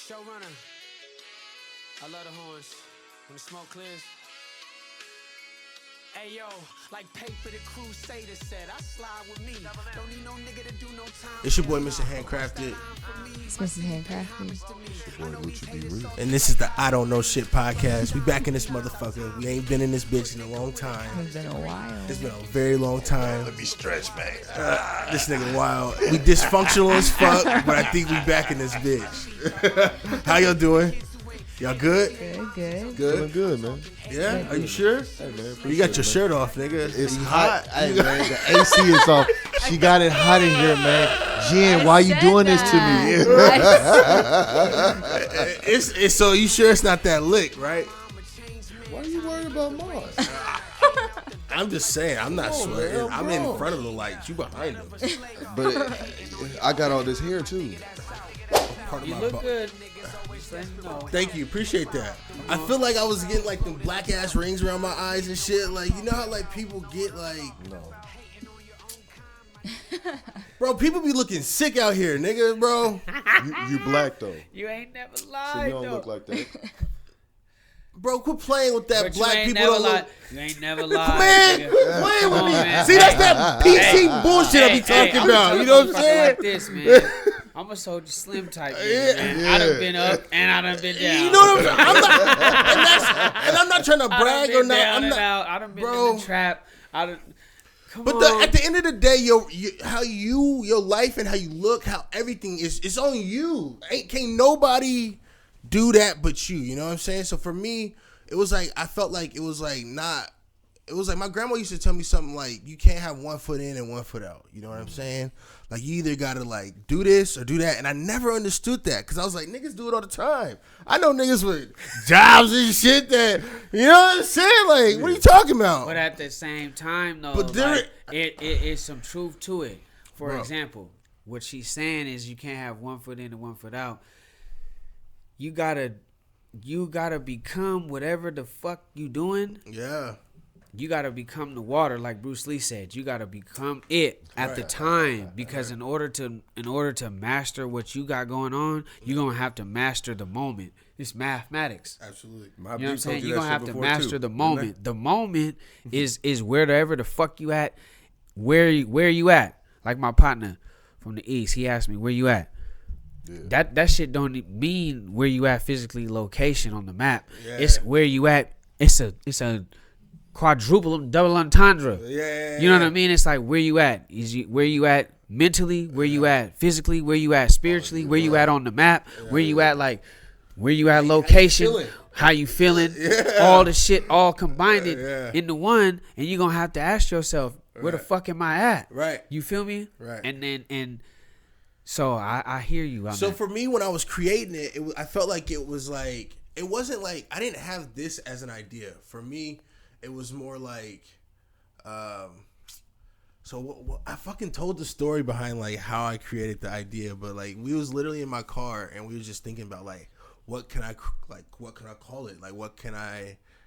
Shorunna. I love the horns. When the smoke clears. Hey yo, like Paper the Crusader said, I slide with me. Don't need no nigga to do no time. It's your boy, Mr. HandCrafted. It's Mrs. HandCrafted. And this is the I Don't Know Shit podcast. We back in this motherfucker. We ain't been in this bitch in a long time. It's been a while. It's been a very long time. Let me stretch, man. This nigga wild. We dysfunctional as fuck, but I think we back in this bitch. How y'all doing? Y'all good? Good. Feeling good, man. Yeah? Are you sure? Hey, man. You got your shirt off, nigga. It's You hot. Hey, man, the AC is off. She got it hot in here, man. Jen, why you doing this to me? It's so you sure it's not that lick, right? Why are you worried about mine? I'm just saying, I'm not sweating. man, I'm in bro. front of the lights. You behind them. But I got all this hair, too. Part of You my look bu- good. Just letting you know. Thank you, appreciate that. I feel like I was getting like them black ass rings around my eyes and shit. Like, you know how like people get like, No. bro, people be looking sick out here, nigga, bro. You black, though. You ain't never So lied, you don't though. look like that. Bro, quit playing with that But black you ain't people never don't lied. look. You ain't never lied, Man, nigga. playing with Come me. on, man. See, that's that PC bullshit I be talking about. You know what I'm saying? Like this, man. I'm a soldier slim type nigga, man. Yeah. I done been up and I done been down. You know what I'm saying? And I'm not trying to I done brag been or not. down I'm and not. out. I done been bro. in the trap. I done. Come But on. at the end of the day, your life and how you look, how everything is, it's on you. Can't nobody do that but you. You know what I'm saying? So for me, it was like I felt like it was like not. It was like my grandma used to tell me something like you can't have one foot in and one foot out. You know what I'm saying? Like you either gotta like do this or do that. And I never understood that because I was like niggas do it all the time. I know niggas with jobs and shit that you know what I'm saying. Like what are you talking about? But at the same time, though, But there- like, it is some truth to it. For Bro. example, what she's saying is you can't have one foot in and one foot out. You gotta become whatever the fuck you doing. Yeah. You gotta become the water, like Bruce Lee said. You gotta become it at the time, because in order to master what you got going on, you're gonna have to master the moment. It's mathematics. Absolutely. You know what I'm saying? You're gonna have to master the moment. The moment is wherever the fuck you at, where you at. Like my partner from the East, he asked me, where you at? Yeah. That shit don't mean where you at physically, location on the map. Yeah. It's where you at. It's a quadruple double entendre. Yeah. You know what I mean? It's like where you at? Where you at mentally? Where you at physically? Where you at spiritually? Where you at on the map? Where you at where you at location? How you feeling? All the shit all combined into one, and you're gonna have to ask yourself, where the fuck am I at? Right. You feel me? Right. And so I hear you. So for me, when I was creating it, I felt like it was like it wasn't like I didn't have this as an idea. For me, it was more like, I fucking told the story behind like how I created the idea, but like we was literally in my car and we was just thinking about like what can I call it, like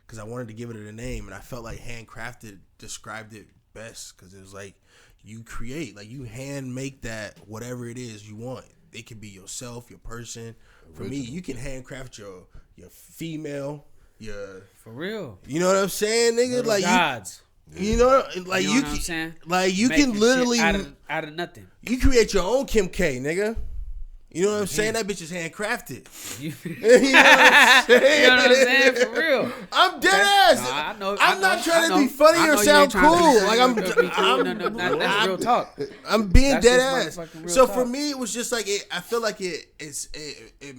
because I wanted to give it a name and I felt like HandCrafted described it best because it was like you create, like you hand make that whatever it is you want. It could be yourself, your person. For me, you can handcraft your female. Yeah, for real. You know what I'm saying, nigga? Little like gods. you know, like You know you what I'm can, saying? like you Making can shit literally out of nothing. you create your own Kim K, nigga. You know what I'm saying? That bitch is handcrafted. You You know what I'm saying? You know what I'm saying? For real. I'm dead ass. No, I know. I'm not trying to I be funny know or you sound ain't trying to be cool. funny Like or be cool. No, that's real talk. I'm being That's dead just ass. motherfucking real So talk. for me, it was just like I feel like it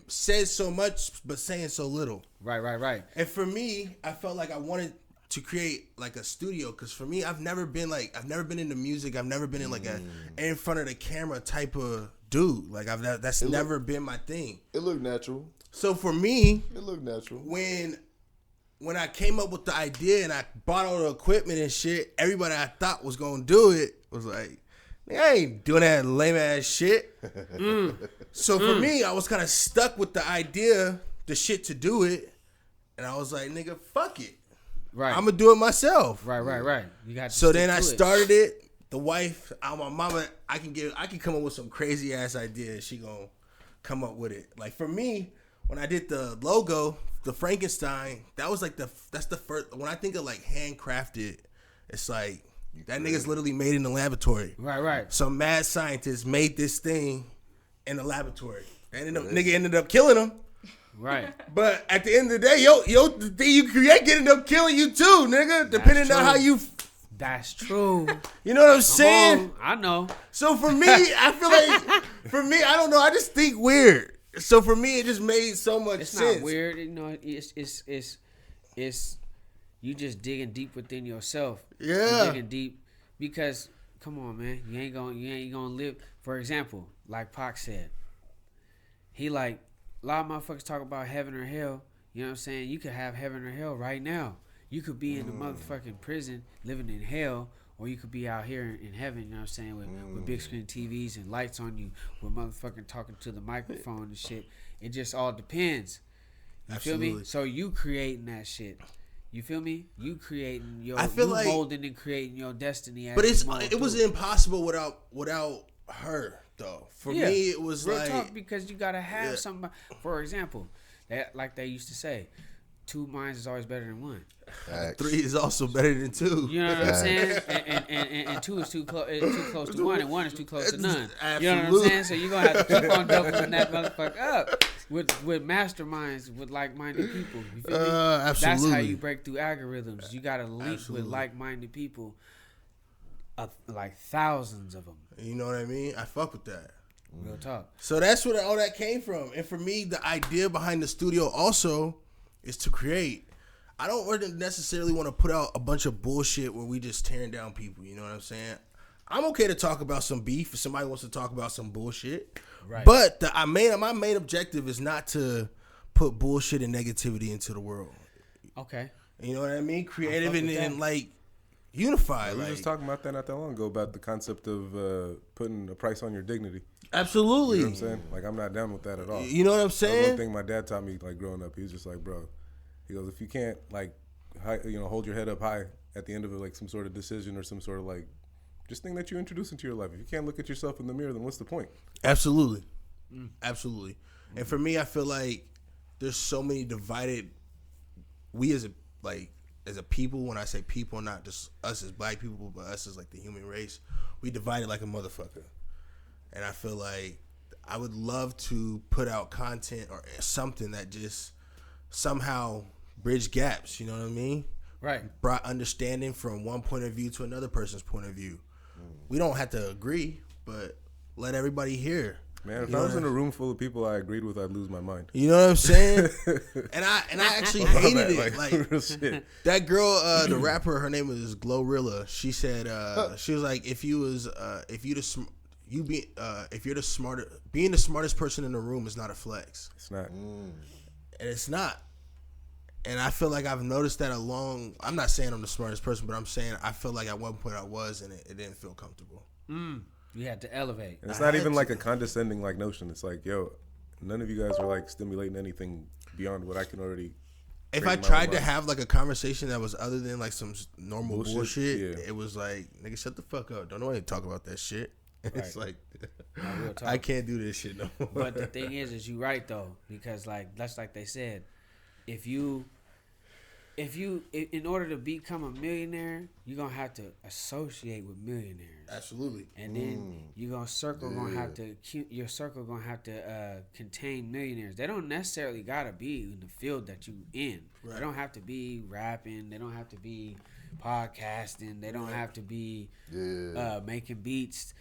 says so much but saying so little. Right. And for me, I felt like I wanted to create like a studio because for me, I've never been into music. I've never been in like a in front of the camera type of dude. Like that's never been my thing. It looked natural. So for me, It looked natural. when I came up with the idea and I bought all the equipment and shit, everybody I thought was gonna do it was like, I ain't doing that lame ass shit. So for me, I was kind of stuck with the idea, the shit to do it, and I was like, nigga, fuck it. Right. I'm gonna do it myself. Right. You got. So then I started it. The wife, my mama, I can come up with some crazy ass idea. She gonna come up with it. Like for me, when I did the logo, the Frankenstein, that's the first. When I think of like handcrafted, it's like that nigga's literally made in the laboratory. Right. Some mad scientist made this thing in the laboratory. And nigga ended up killing him. Right. But at the end of the day, the thing you create getting up killing you too, nigga. Depending on how you. That's true. You know what I'm saying? I know. So for me, I feel like I don't know. I just think weird. So for me, it just made so much sense. It's not weird. You know, it's you just digging deep within yourself. Yeah. You digging deep because come on, man, you ain't gonna live. For example, like Pac said, he like a lot of motherfuckers talk about heaven or hell. You know what I'm saying? You could have heaven or hell right now. You could be in the motherfucking prison living in hell, or you could be out here in heaven, you know what I'm saying, with big screen TVs and lights on you, with motherfucking talking to the microphone and shit. It just all depends. You feel me? So you creating that shit. You feel me? You creating your, I feel you like, molding and creating your destiny. But it was impossible without her though. For me, it was real like talk, because you gotta have somebody. For example, that like they used to say, 2 minds is always better than 1. 3 is also better than 2. You know what I'm saying? And 2 is too close to 1, and 1 is too close to none. Absolutely. You know what I'm saying? So you're gonna have to keep on doubling that motherfucker up with masterminds, with like-minded people. You feel me? Absolutely. That's how you break through algorithms. You gotta link with like-minded people, like thousands of them. You know what I mean? I fuck with that. Real talk. So that's where all that came from. And for me, the idea behind the studio also is to create. I don't really necessarily want to put out a bunch of bullshit where we just tearing down people. You know what I'm saying? I'm okay to talk about some beef if somebody wants to talk about some bullshit. Right. But my main objective is not to put bullshit and negativity into the world. Okay. You know what I mean? Creative and like unified. We were just talking about that not that long ago, about the concept of putting a price on your dignity. Absolutely. You know what I'm saying? Like, I'm not down with that at all. You know what I'm saying? One thing my dad taught me, like, growing up, he was just like, bro, he goes, if you can't, like, hold your head up high at the end of, like, some sort of decision or some sort of, like, just thing that you introduce into your life. If you can't look at yourself in the mirror, then what's the point? Absolutely. Absolutely. And for me, I feel like there's so many divided, we as a people, when I say people, not just us as black people, but us as, like, the human race, we divided like a motherfucker. And I feel like I would love to put out content or something that just somehow bridge gaps, you know what I mean? Right. Brought understanding from one point of view to another person's point of view. We don't have to agree, but let everybody hear. Man, if I was in a room full of people I agreed with, I'd lose my mind. You know what I'm saying? and I actually hated it. Real shit. That girl, the rapper, her name was Glorilla. She said, she was like, if you're the smartest person in the room is not a flex. It's not. And it's not. And I feel like I've noticed that I'm not saying I'm the smartest person, but I'm saying I feel like at one point I was, and it didn't feel comfortable. You had to elevate. And it's not even like a condescending like notion. It's like, yo, none of you guys are like stimulating anything beyond what I can already. If I tried to have like a conversation that was other than like some normal bullshit, it was like, nigga, shut the fuck up. Don't know how to talk about that shit. It's like, I can't do this shit no more. But the thing is you right though, because like that's like they said, if you in order to become a millionaire, you're gonna have to associate with millionaires. Absolutely. And then your circle gonna have to contain millionaires. They don't necessarily gotta be in the field that you in. Right. They don't have to be rapping. They don't have to be podcasting. They don't have to be making beats.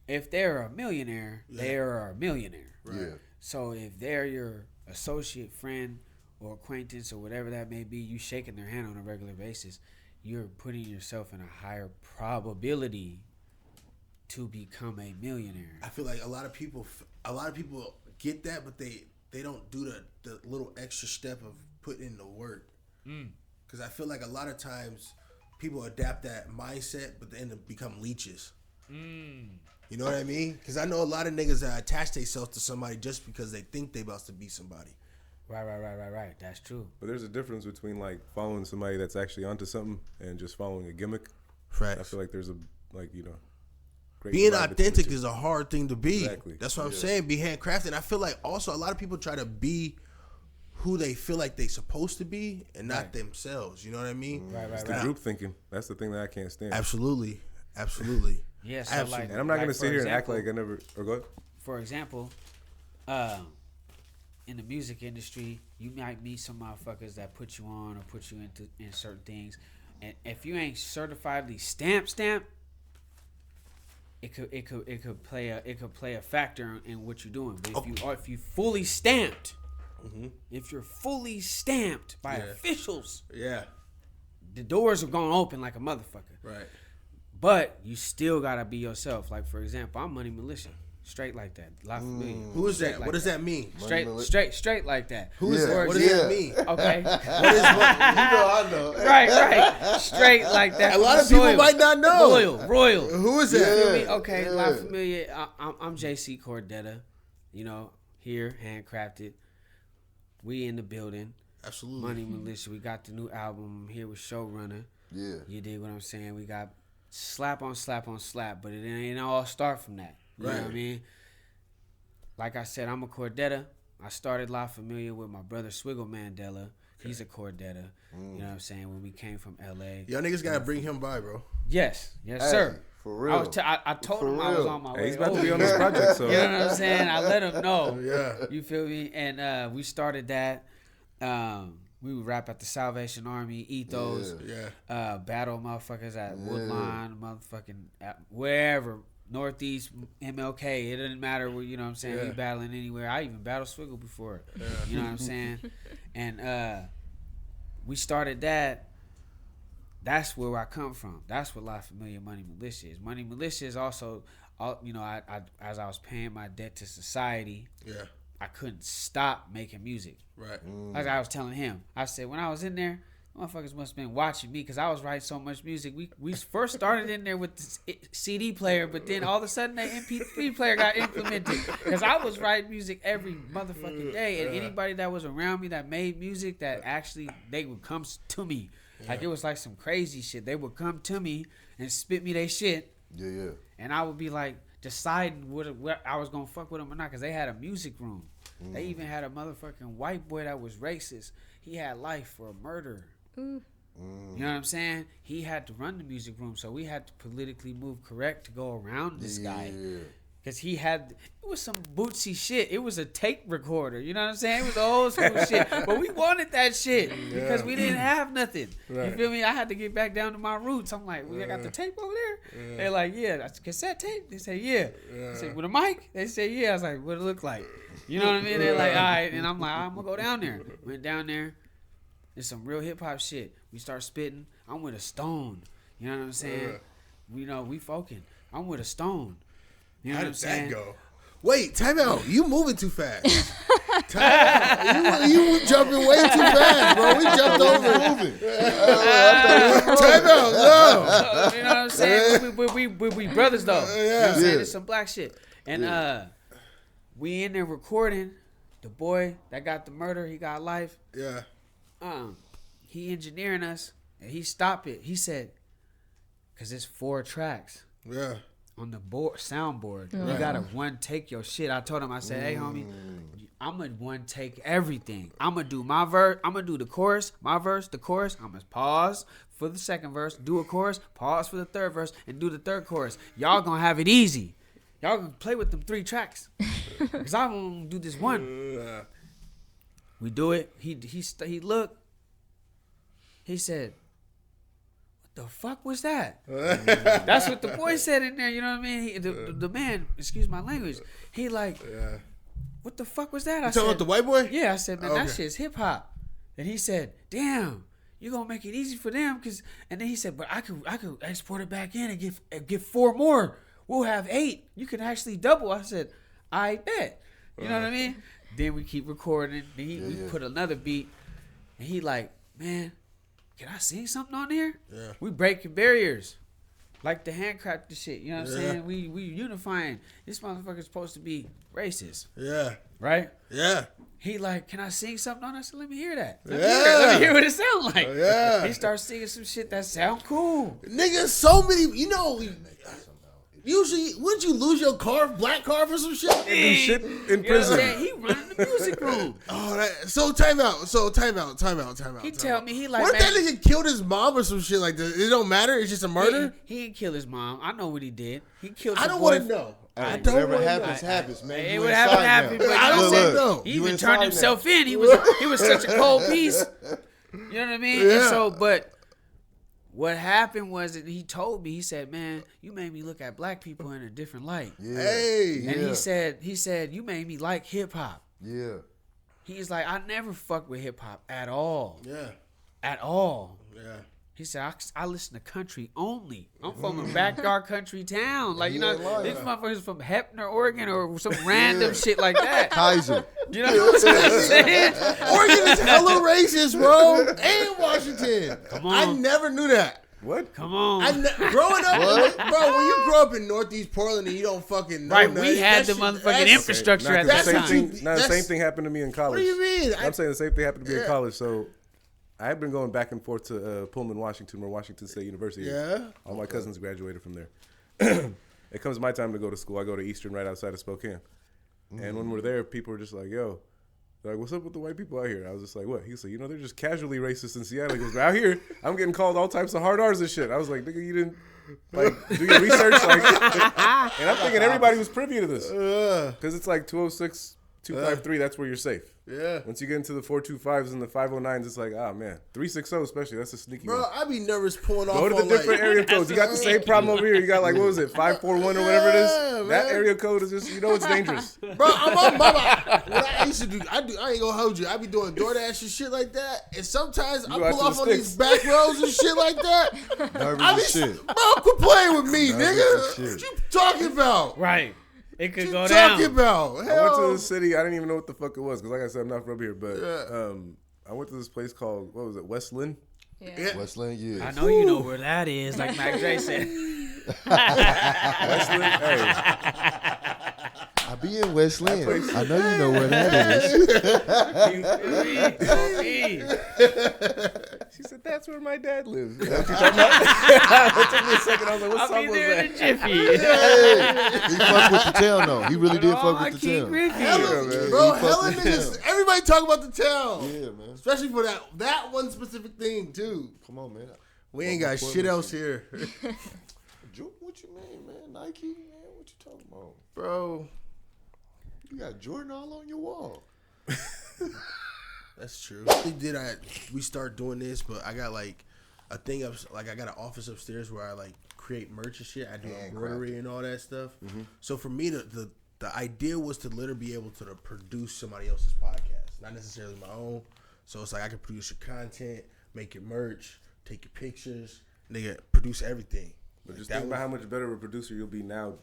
If they're a millionaire, they are a millionaire. Right. Yeah. So if they're your associate, friend, or acquaintance, or whatever that may be, you shaking their hand on a regular basis, you're putting yourself in a higher probability to become a millionaire. I feel like a lot of people get that, but they don't do the little extra step of putting in the work. Because I feel like a lot of times people adapt that mindset, but they end up become leeches. You know what I mean? Because I know a lot of niggas that attach themselves to somebody just because they think they about to be somebody. Right. That's true. But there's a difference between like following somebody that's actually onto something and just following a gimmick. Right. I feel like there's great. Being divide between the authentic two. is a hard thing to be. Exactly. That's what I'm saying. Be handcrafted. And I feel like also a lot of people try to be who they feel like they supposed to be and not themselves. You know what I mean? Right. It's the group thinking. That's the thing that I can't stand. Absolutely. Yeah, so Absolutely. like, And I'm not gonna like, sit for here and act example- like I never. Or go ahead. For example, in the music industry, you might meet some motherfuckers that put you on or put you in certain things, and if you ain't certifiedly stamped, it could play a factor in what you're doing. But if you fully stamped, if you're fully stamped by officials, Yeah. the doors are gonna open like a motherfucker. Right. But you still gotta be yourself. Like for example, I'm Money Militia, straight like that. La Familia. Who is Straight that? like What does that mean? Straight like that. Who is Yeah. that? What does Yeah. that mean? Okay. What is what? I know. right. Straight like that. A lot of people Soil. might not know. Royal. Who is You that? feel me? Yeah. Okay, Yeah. La Familia. I'm Jacey Cordetta. You know, here, handcrafted. We in the building. Absolutely. Money Militia. We got the new album here with Shorunna. Yeah. You dig what I'm saying? We got slap on slap on slap, but it ain't all start from that. You know what I Right. mean? Like I said, I'm a Cordetta. I started La Familia with my brother Swiggle Mandela. He's a Cordetta. You know what I'm saying? When we came from LA. Y'all niggas gotta bring him by, bro. Yes, Hey, sir. for real. I told For him I was real. on my Hey, way he's about over. to be on this project, so You know what I'm saying? I let him know. Yeah. You feel me? And we started that. We would rap at the Salvation Army, Ethos, Yeah. battle motherfuckers at Woodline, motherfucking at wherever, Northeast, MLK. It doesn't matter where, you know what I'm saying? Yeah. We battling anywhere. I even battled Swiggle before. You know what I'm saying? And we started that. That's where I come from. That's what La Familia Money Militia is. Money Militia is also, you know, I as I was paying my debt to society, Yeah. I couldn't stop making music. Right. Like I was telling him, I said when I was in there, motherfuckers must have been watching me because I was writing so much music. We first started in there with the CD player, but then all of a sudden the MP3 player got implemented because I was writing music every motherfucking day, and anybody that was around me that made music, that actually they would come to me. Like it was like some crazy shit. They would come to me and spit me their shit, Yeah. and I would be like deciding what I was gonna fuck with them or not, because they had a music room. They even had a motherfucking white boy that was racist. He had life for a murder. You know what I'm saying? He had to run the music room, so we had to politically move correct to go around this guy. Because he had, it was some bootsy shit. It was a tape recorder. You know what I'm saying? It was old school shit. But we wanted that shit because we didn't have nothing. You feel me? I had to get back down to my roots. I'm like, we got the tape over there? They're like, yeah, that's a cassette tape. They say, yeah. I said, with a mic? They say, yeah. I was like, what it look like? You know what I mean? They're like, all right. And I'm like, I'm going to go down there. Went down there. There's some real hip hop shit. We start spitting. I'm with a Stone. You know what I'm saying? We know we folking. I'm with a Stone. You know How what I'm did saying? that go? Wait, time out. You moving too fast. Time out. You jumping way too fast, bro. We jumped over. Time out. No. You know what I'm saying? We brothers though. You know what I'm saying? It's some black shit. And we in there recording. The boy that got the murder, he got life. Yeah. He engineering us, and he stopped it. He said, "Cause it's 4 tracks Yeah. on the soundboard. You gotta one take your shit." I told him, I said, "Hey, homie, I'm gonna one take everything. I'm gonna do my verse. I'm gonna do the chorus, my verse, the chorus. I'm gonna pause for the second verse, do a chorus, pause for the third verse, and do the third chorus. Y'all gonna have it easy. Y'all gonna play with them 3 tracks, cause I'm gonna do this one." We do it. He looked. He said, "What the fuck was that?" That's what the boy said in there. You know what I mean? The man, excuse my language. He like, "What the fuck was that?" I You talking said, about the white boy? "Yeah." I said, "Man, that Okay. shit's hip hop." And he said, "Damn, you gonna make it easy for them?" And then he said, "But I could export it back in and get 4 more. We'll have 8. You can actually double." I said, "I bet." You know what I mean? Then we keep recording. Then we put another beat, and he like, "Man, can I sing something on here?" Yeah. We breaking barriers, like the handcrafted shit. You know what I'm saying? We unifying. This motherfucker's supposed to be racist, Yeah. right? Yeah. He like, "Can I sing something on?" I said, "Let me hear that. Yeah. Let me hear what it sound like." Yeah. He starts singing some shit that sound cool. Nigga, so many, Usually, wouldn't you lose your car, black car for some shit? Do shit in You know what I'm prison. saying? He running the music room. So time out. He tell me he like, what if that man, nigga killed his mom or some shit like that? It don't matter. It's just a murder. He didn't kill his mom. I know what he did. He killed. I his don't want to boyf- know. I Hey, don't whatever want to happens, know. happens, man. It You would inside happen, now. but I don't say, know. he You even inside turned now. himself in. He was such a cold piece. You know what I mean? Yeah. And so, but what happened was that he told me, he said, man, you made me look at black people in a different light. Yeah. Hey. And he said, you made me like hip hop. Yeah. He's like, I never fucked with hip hop at all. Yeah. At all. Yeah. He said, I listen to country only. I'm from a backyard country town. Like, you know, these motherfuckers from Hepner, Oregon, or some random shit like that. Kaiser. You know what I'm saying? Oregon is hella racist, bro. And Washington. Come on. I never knew that. What? Come on. Growing up, bro, when you grow up in Northeast Portland and you don't fucking know Right, nothing, we had that the shit- motherfucking that's- infrastructure at Not the the That's same what time. thing. Not the same thing happened to me in college. What do you mean? I'm saying the same thing happened to me in Yeah. college. So I had been going back and forth to Pullman, Washington, or Washington State University. Yeah. All my cousins graduated from there. It comes my time to go to school. I go to Eastern right outside of Spokane. And when we're there, people are just like, yo, they're like, what's up with the white people out here? I was just like, what? He said, they're just casually racist in Seattle. He goes, out here, I'm getting called all types of hard R's and shit. I was like, nigga, you didn't do your research? And I'm thinking everybody was privy to this. Because it's like 206, 253, that's where you're safe. Yeah. Once you get into the 425s and the 509s, it's like, ah, man. 360 especially, that's a sneaky Bro, one. I be nervous pulling off Go to the on different area codes. You got the same problem over here. You got like, what was it, 541 or whatever it is? Yeah, That man. area code is just, it's dangerous. Bro, I'm on mama. What I used to do, I ain't gonna hold you. I be doing DoorDash and shit like that. And sometimes I go out pull to off the on sticks. these back roads and shit like that. Nervous I be, as shit. bro, quit playing with me, Nervous nigga. as shit. What you talking about? Right. It could go What down. you talking about? I went Hell. to the city. I didn't even know what the fuck it was because, like I said, I'm not from here. But I went to this place called, what was it, West Lynn? Yeah. Westland, yeah. I know you know where that is, like Mac Dre said. West Lynn? Hey, I be in Westland. I know you know where that is. she said, that's where my dad lives. You know what you're talking about? It took me a second. I was like, what I'll song be was there in a that? jiffy. He fucked with the town, though. He really did fuck with the King town. Griffey. Hella, man. bro, He hella fuck with niggas. Everybody talk about the town. Yeah, man. Especially for that one specific thing, too. Come on, man. We ain't got shit else here. What you mean, man? Nike, man? What you talking about? Bro, You got Jordan all on your wall. that's true. We start doing this, but I got like a thing up, like I got an office upstairs where I like create merch and shit. I do embroidery and all that stuff. So for me, the idea was to literally be able to produce somebody else's podcast, not necessarily my own. So it's like I can produce your content, make your merch, take your pictures, nigga, produce everything. But Like, just that think about was- how much better of a producer you'll be now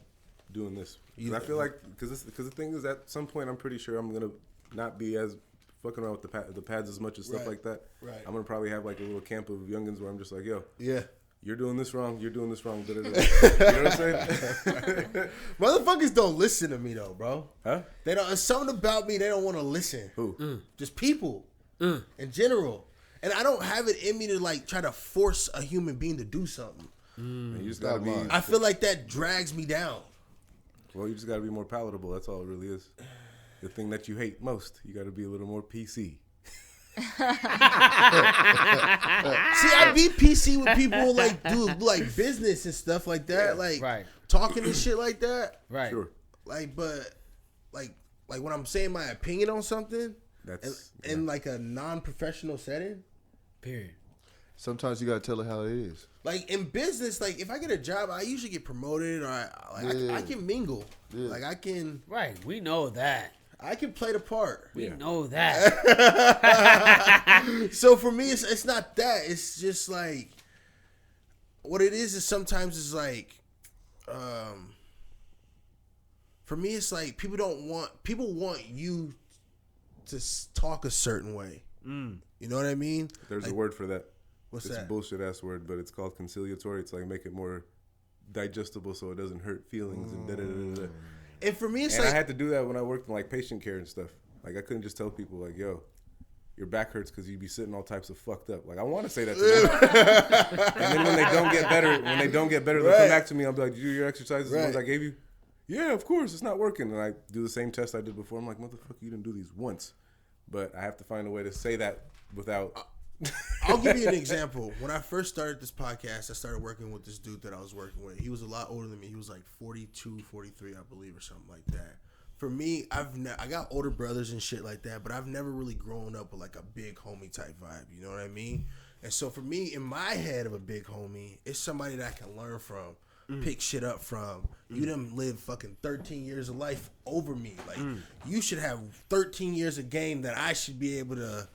doing this. 'Cause I feel like, because the thing is, at some point, I'm pretty sure I'm going to not be as fucking around with the pads as much and stuff Right. like that. Right. I'm going to probably have like a little camp of youngins where I'm just like, yo, Yeah. you're doing this wrong, you're doing this wrong. You know what I'm saying? Motherfuckers don't listen to me though, bro. Huh? They don't. It's something about me they don't want to listen. Who? Just people in general. And I don't have it in me to like try to force a human being to do something. Man, you just got to be, I feel like that drags me down. well, you just got to be more palatable. That's all it really is. The thing that you hate most, you got to be a little more PC. See, I be PC with people who like do like business and stuff like that, like right. talking and shit like that. Right. Sure. Like, but like when I'm saying my opinion on something, That's in like a non-professional setting. Period. Sometimes you gotta tell it how it is. Like in business, like if I get a job, I usually get promoted, or I can mingle. Yeah. Like I can We know that. play the part. We know that. So for me, it's not that. It's just like what it is sometimes it's like, for me, it's like people want you to talk a certain way. You know what I mean? There's like, a word for that. What's it's that? a bullshit ass word, but it's called conciliatory. It's like make it more digestible so it doesn't hurt feelings and da da da da. And for me, it's And like I had to do that when I worked in like patient care and stuff. Like I couldn't just tell people like, yo, your back hurts because you be sitting all types of fucked up. Like I want to say that to them, and then when they don't get better, they'll come back to me. I'll be like, "Did you do your exercises? The ones I gave you?" Yeah, of course. It's not working, and I do the same test I did before. I'm like, "Motherfucker, you didn't do these once." But I have to find a way to say that without. I'll give you an example. When I first started this podcast, I started working with this dude that I was working with. He was a lot older than me. He was like 42, 43, I believe, or something like that. For me, I got older brothers and shit like that, but I've never really grown up with like a big homie type vibe. You know what I mean? And so for me, in my head of a big homie, it's somebody that I can learn from, pick shit up from. You done live fucking 13 years of life over me. Like you should have 13 years of game that I should be able to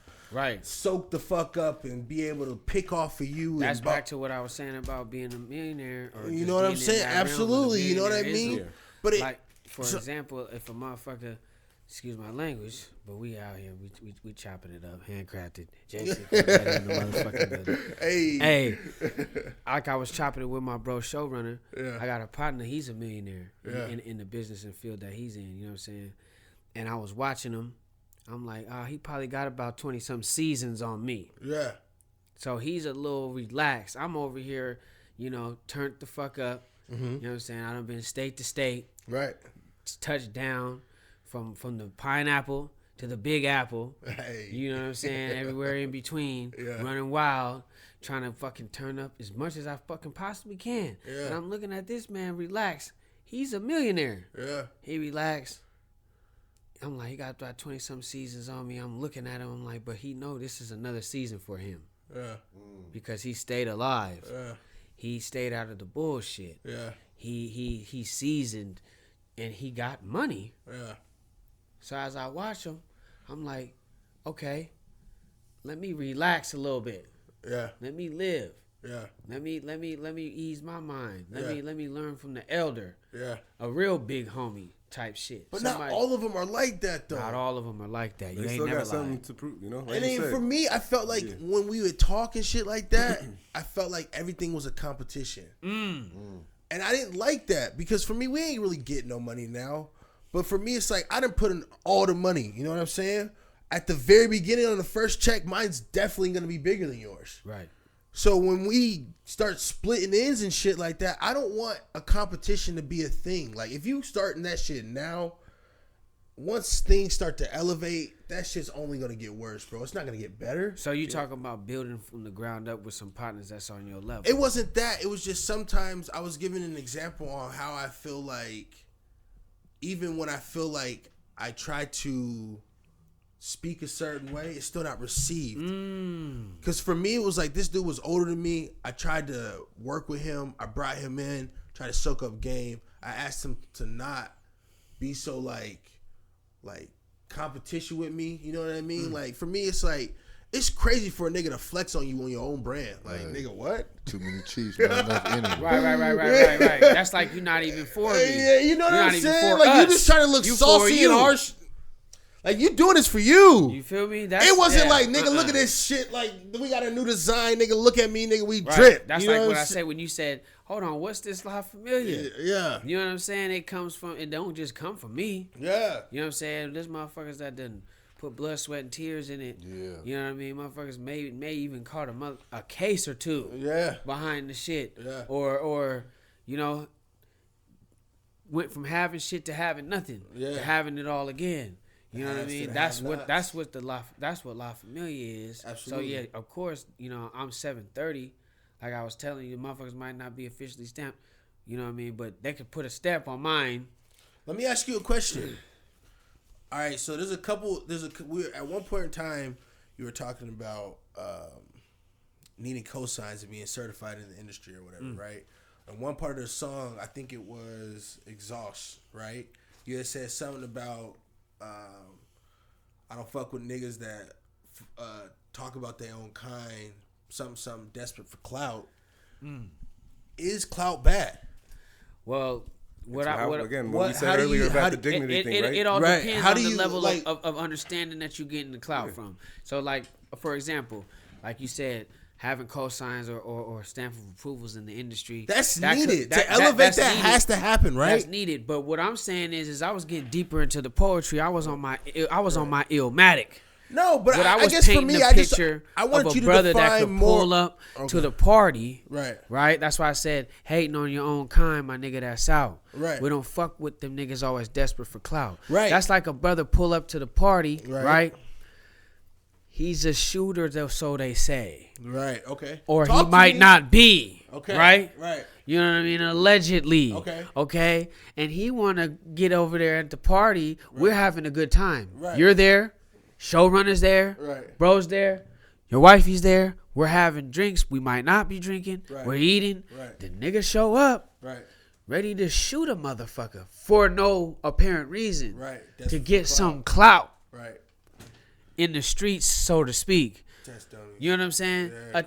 soak the fuck up and be able to pick off for you. That's back to what I was saying about being a millionaire. Or you know what I'm saying? Absolutely. You know what I mean? Yeah. But like, for example, if a motherfucker, excuse my language, but we out here, we chopping it up, handcrafted. Jacey, in the motherfucking building. Hey, like I was chopping it with my bro Shorunna. Yeah. I got a partner, he's a millionaire in the business and field that he's in. You know what I'm saying? And I was watching him. I'm like, he probably got about 20-some seasons on me. Yeah. So he's a little relaxed. I'm over here, turned the fuck up. Mm-hmm. You know what I'm saying? I done been state to state. Right. Touchdown from the pineapple to the big apple. Hey. You know what I'm saying? Everywhere in between. Yeah. Running wild. Trying to fucking turn up as much as I fucking possibly can. Yeah. And I'm looking at this man relax. He's a millionaire. Yeah. He relaxed. I'm like, he got about 20-some seasons on me. I'm looking at him. I'm like, but he know this is another season for him. Yeah. Because he stayed alive. Yeah. He stayed out of the bullshit. Yeah. He seasoned and he got money. Yeah. So as I watch him, I'm like, okay, let me relax a little bit. Yeah. Let me live. Yeah. Let me ease my mind. Let me learn from the elder. Yeah. A real big homie type shit. But not all of them are like that though. Not all of them are like that. You they ain't still never got something to prove, Like and then for me, I felt like when we would talk and shit like that, I felt like everything was a competition. And I didn't like that because for me, we ain't really getting no money now. But for me, it's like I done put in all the money. You know what I'm saying? At the very beginning on the first check, mine's definitely going to be bigger than yours. Right. So when we start splitting ends and shit like that, I don't want a competition to be a thing. Like if you starting that shit now, once things start to elevate, that shit's only going to get worse, bro. It's not going to get better. So you talking about building from the ground up with some partners that's on your level. It wasn't that. It was just sometimes I was giving an example on how I feel like even when I feel like I try to speak a certain way, it's still not received. Because for me, it was like this dude was older than me. I tried to work with him. I brought him in, tried to soak up game. I asked him to not be so like competition with me. You know what I mean? Like for me, it's like it's crazy for a nigga to flex on you on your own brand. Like nigga, what? Too many chiefs, not enough enemy. Right. That's like you're not even for me. Yeah, you know what I'm saying? Like you just trying to look saucy and harsh. Like you doing this for you. You feel me? It wasn't like nigga, look at this shit. Like we got a new design, nigga. Look at me, nigga. We drip. That's like what I said when you said, "Hold on, what's this La Familia?" Yeah. You know what I'm saying? It comes from. It don't just come from me. Yeah. You know what I'm saying? There's motherfuckers that done put blood, sweat, and tears in it. Yeah. You know what I mean? Motherfuckers may even caught a case or two. Yeah. Behind the shit. Yeah. Or went from having shit to having nothing. Yeah. To having it all again. You know what I mean? That's what La Familia is. Absolutely. So yeah, of course, I'm 730. Like I was telling you, motherfuckers might not be officially stamped. You know what I mean? But they could put a stamp on mine. Let me ask you a question. All right, so at one point in time, you were talking about needing cosigns and being certified in the industry or whatever, right? And one part of the song, I think it was Exhaust, right? You had said something about I don't fuck with niggas that talk about their own kind, something desperate for clout. Is clout bad? Well, we said earlier about the dignity thing, right? It all depends on the level of understanding that you're getting the clout from. So, like, for example, like you said, having cosigns or stamp of approvals in the industry. That's needed. To elevate that has to happen, right? That's needed. But what I'm saying is I was getting deeper into the poetry. I was on my Illmatic. No, but But I was guess for painting me, a I just picture I want of you a to brother that define could more. pull up Okay. to the party. Right. Right. That's why I said hating on your own kind, my nigga. That's out. Right. We don't fuck with them niggas always desperate for clout. Right. That's like a brother pull up to the party. Right. Right. He's a shooter, though, so they say. Right. Okay. Or Talk he to might me. not be. Okay. Right. Right. You know what I mean? Allegedly. Okay. Okay. And he want to get over there at the party. Right. We're having a good time. Right. You're there. Showrunner's there. Right. Bro's there. Your wifey's there. We're having drinks. We might not be drinking. Right. We're eating. Right. The niggas show up. Right. Ready to shoot a motherfucker for no apparent reason. Right. To get some clout Right. in the streets, so to speak. Test dummy. You know what I'm saying? Yeah,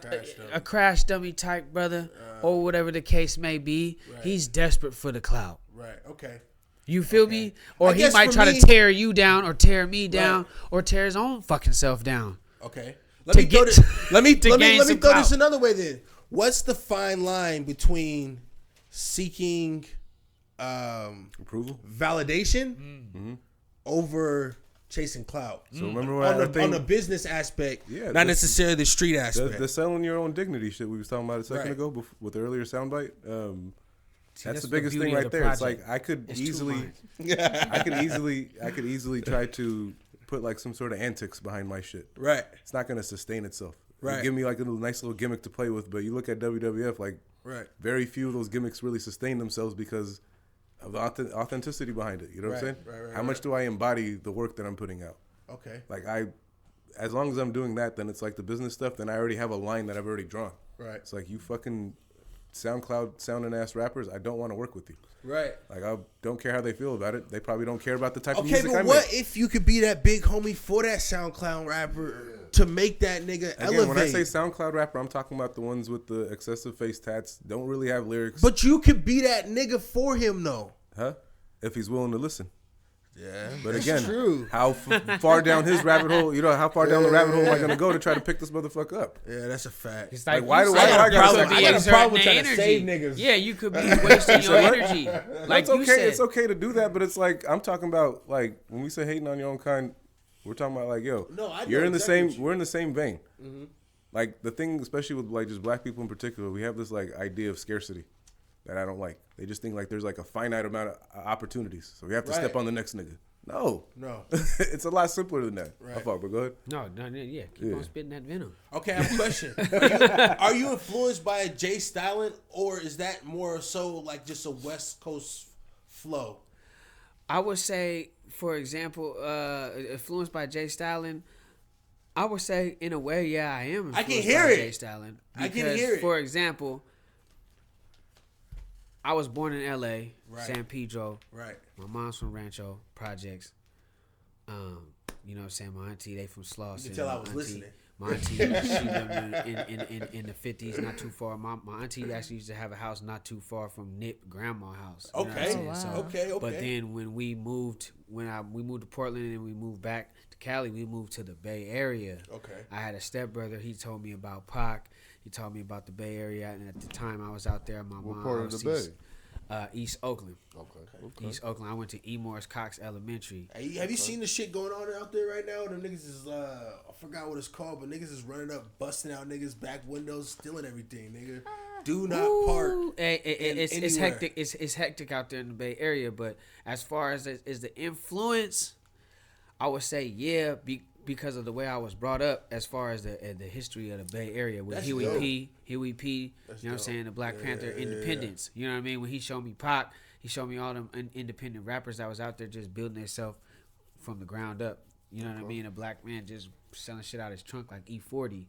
A crash dummy type brother, or whatever the case may be. Right. He's desperate for the clout. Right. Okay. You feel me? Or I he guess might for try me- to tear you down, or tear me down, Right. or tear his own fucking self down. Okay. To Let me get- to gain some throw this clout. another way then. What's the fine line between seeking Approval. validation over chasing clout? So remember when On the business aspect, Yeah, not that's- necessarily the street aspect. The selling your own dignity shit we was talking about a second Right. ago with the earlier soundbite. That's that's the the biggest beauty thing of right the there. It's project. like I could It's two easily, minds. I could easily try to put like some sort of antics behind my shit. Right. It's not gonna sustain itself. You Right. give me like a nice little gimmick to play with, but you look at WWF, like Right. very few of those gimmicks really sustain themselves because of the authenticity behind it. You know what I'm Right, saying? right, How much do I embody the work that I'm putting out? Okay. Like as long as I'm doing that, then it's like the business stuff. Then I already have a line that I've already drawn. Right. It's like you fucking SoundCloud sounding ass rappers. I don't want to work with you. Right. Like I don't care how they feel about it. They probably don't care about the type of Okay, music I but make. what if you could be that big homie for that SoundCloud rapper to make that nigga Again, elevate? when I say SoundCloud rapper, I'm talking about the ones with the excessive face tats. Don't really have lyrics. But you could be that nigga for him though. Huh? If he's willing to listen. Yeah, But that's again, true. how far down his rabbit hole, how far down the rabbit hole am I going to go to try to pick this motherfucker up? Yeah, that's a fact. It's Like, like, why you do said, I gotta you could be be I got a exerting problem with the trying to save energy. niggas. Yeah, you could be wasting your energy. Like That's you okay. said. It's okay to do that, but it's like I'm talking about like when we say hating on your own kind, we're talking about like No, I know you're in the exactly same. what you- We're in the same vein. Like the thing, especially with like just black people in particular, we have this like idea of scarcity that I don't like. They just think like there's like a finite amount of opportunities, so we have to Right. step on the next nigga. No, No. it's a lot simpler than that. Right. How far? But go ahead. No, yeah. Keep on spitting that venom. Okay, I have a question. Are you influenced by Jay Stylin, or is that more so like just a West Coast flow? I would say, for example, influenced by Jay Stylin. I would say, in a way, yeah, I am influenced I can hear by it. Jay Stylin. I can Because, hear it. For example, I was born in L.A., Right. San Pedro. Right. My mom's from Rancho Projects. You know what I'm saying? My auntie, they from Slauson. You can tell I was listening. My auntie, she lived in the 50s, not too far. My auntie actually used to have a house not too far from Nip Grandma house. You know what I'm Okay. saying? Oh, So, wow. Okay. but then when we moved to Portland and we moved back to Cali, we moved to the Bay Area. Okay. I had a stepbrother. He told me about Pac. He told me about the Bay Area, and at the time I was out there, my What mom part of the overseas- Bay? East Oakland. Okay. East Oakland. I went to E. Morris Cox Elementary. Hey, have you seen the shit going on out there right now? The niggas is I forgot what it's called, but niggas is running up, busting out niggas' back windows, stealing everything, nigga. Do not park. Ooh, it's anywhere. hectic. It's hectic out there in the Bay Area. But as far as is the influence, I would say yeah, because of the way I was brought up. As far as the history of the Bay Area with That's Huey dope. P. You know what I'm saying? The Black Panther independence. You know what I mean? When he showed me Pac, he showed me all them independent rappers that was out there just building themselves from the ground up. You know what I mean? A black man just selling shit out his trunk like E40.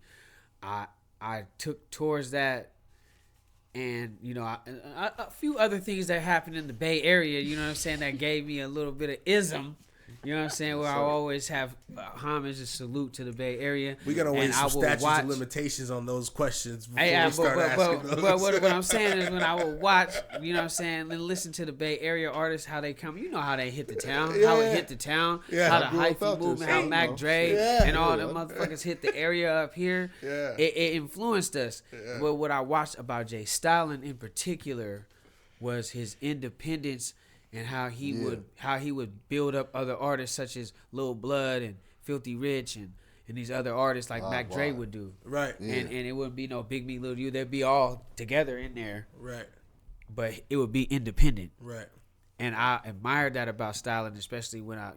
I took towards that. And, you know, a few other things that happened in the Bay Area, you know what I'm saying, that gave me a little bit of ism. You know what I'm saying? Where I always have homage and salute to the Bay Area. We gotta wait And some I will statutes watch- of limitations on those questions before Hey, we start asking those. but what I'm saying is when I would watch, you know what I'm saying, and listen to the Bay Area artists, how they come, you know how they hit the town, how it hit the town, Yeah. how the I grew up hyphy out there, movement, so how you Mac know. Dre Yeah. and all Yeah. them motherfuckers hit the area up here. Yeah. It influenced us. But what I watched about Jay Stylin in particular was his independence and how he would build up other artists such as Lil Blood and Filthy Rich and these other artists like Mac Dre would do. Right. And it wouldn't be no Big Me, Little You. They'd be all together in there. Right. But it would be independent. Right. And I admired that about styling, especially when I,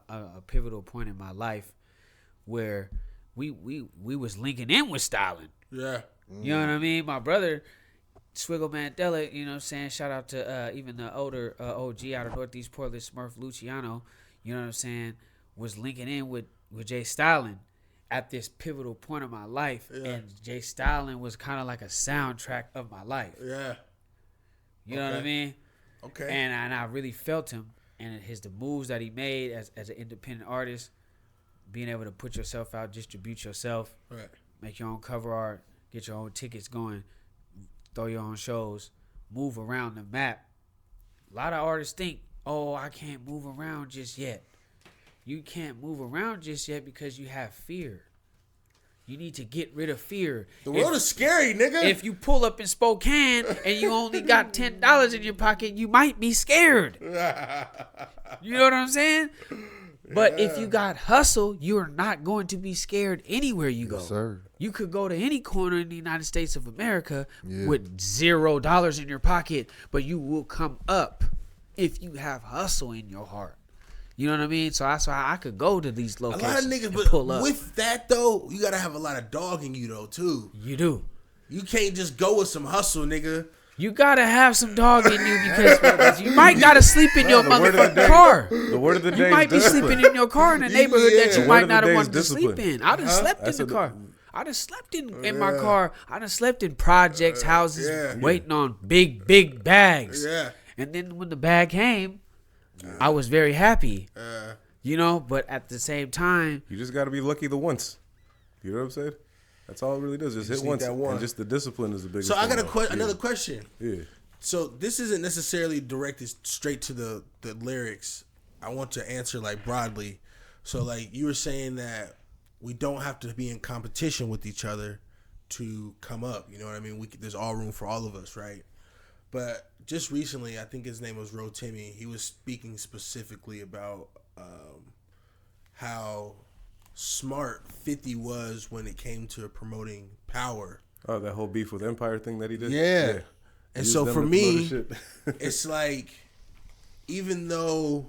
a pivotal point in my life where we was linking in with styling. Yeah. You know what I mean? My brother, Swiggle Mandela, you know what I'm saying? Shout out to even the older OG out of Northeast Portland, Smurf Luciano, you know what I'm saying? Was linking in with Jay Styling at this pivotal point of my life. Yeah. And Jay Styling was kind of like a soundtrack of my life. Yeah. You know what I mean? Okay. And I really felt him and the moves that he made as an independent artist, being able to put yourself out, distribute yourself, right, make your own cover art, get your own tickets going, throw your own shows, move around the map. A lot of artists think, oh, I can't move around just yet. You can't move around just yet because you have fear. You need to get rid of fear. The world is scary, nigga. If you pull up in Spokane and you only got $10 in your pocket, you might be scared. You know what I'm saying? But if you got hustle, you are not going to be scared anywhere you go. Yes, sir. You could go to any corner in the United States of America with $0 in your pocket, but you will come up if you have hustle in your heart. You know what I mean? So I could go to these locations. A lot of niggas, and but pull up. with that though, you gotta have a lot of dog in you though too. You do. You can't just go with some hustle, nigga. You gotta have some dog in you because you might gotta sleep in your motherfucking car. The word of the day. You might be sleeping in your car in a neighborhood that you might not have wanted to sleep in. I done slept in the car. I done slept in my car. I done slept in projects, houses, waiting on big bags. Yeah. And then when the bag came, I was very happy. But at the same time, you just got to be lucky the once. You know what I'm saying? That's all it really does. Just hit once. And just the discipline is the biggest thing. So I got another question. Yeah. So this isn't necessarily directed straight to the lyrics. I want to answer like broadly. So like you were saying that we don't have to be in competition with each other to come up. You know what I mean? There's all room for all of us, right? But just recently, I think his name was Ro Timmy. He was speaking specifically about how smart 50 was when it came to promoting power. Oh, that whole beef with Empire thing that he did? Yeah. And so for me, it's like, even though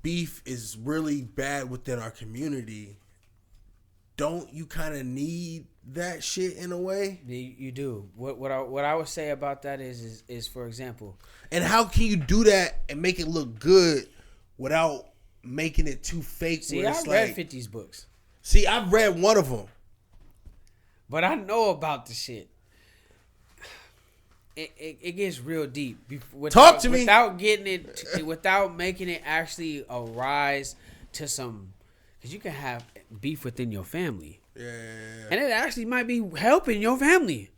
beef is really bad within our community, don't you kind of need that shit in a way? You do. What I would say about that is for example. And how can you do that and make it look good without making it too fake? See, I've read 50's books. See, I've read one of them. But I know about the shit. It gets real deep. Talk to me. Without making it actually arise to some, because you can have beef within your family. Yeah. And it actually might be helping your family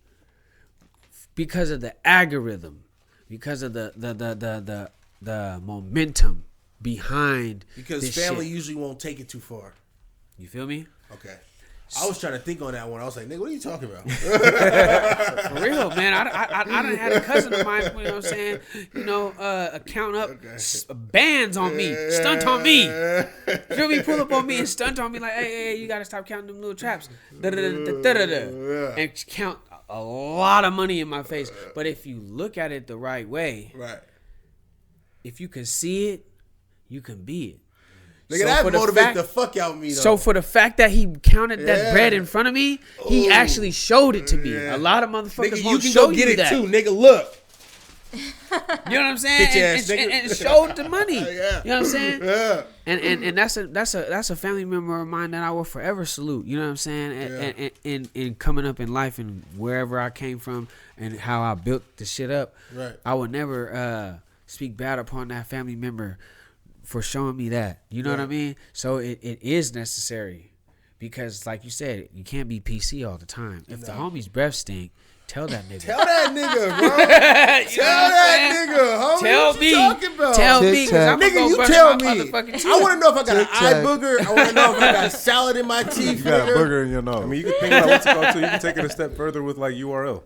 because of the algorithm, because of the momentum behind. Because this family shit. usually won't take it too far. You feel me? Okay. I was trying to think on that one. I was like, nigga, what are you talking about? For real, man. I done had a cousin of mine, you know what I'm saying? Count up bands on me, stunt on me. Feel me? Pull up on me and stunt on me like, hey, you got to stop counting them little traps. And count a lot of money in my face. But if you look at it the right way, right? If you can see it, you can be it. Nigga, that motivated the fuck out of me, though. So for the fact that he counted that bread in front of me, he actually showed it to me. A lot of motherfuckers won't show you that. You can go get it too, nigga. Look. You know what I'm saying? And showed the money. You know what I'm saying? Yeah. And that's a family member of mine that I will forever salute. You know what I'm saying? And in coming up in life and wherever I came from and how I built the shit up, right. I would never speak bad upon that family member for showing me that. You know what I mean? So it is necessary because, like you said, you can't be PC all the time. If the homie's breath stink, tell that nigga. Tell that nigga, bro. Tell that nigga, homie. Tell what me. You talking about? Tell me. Nigga, you tell me. I want to know if I got an eye booger. I want to know if I got salad in my teeth. You got a booger in your nose. I mean, you can think about what's it called too. You can take it a step further with like URL.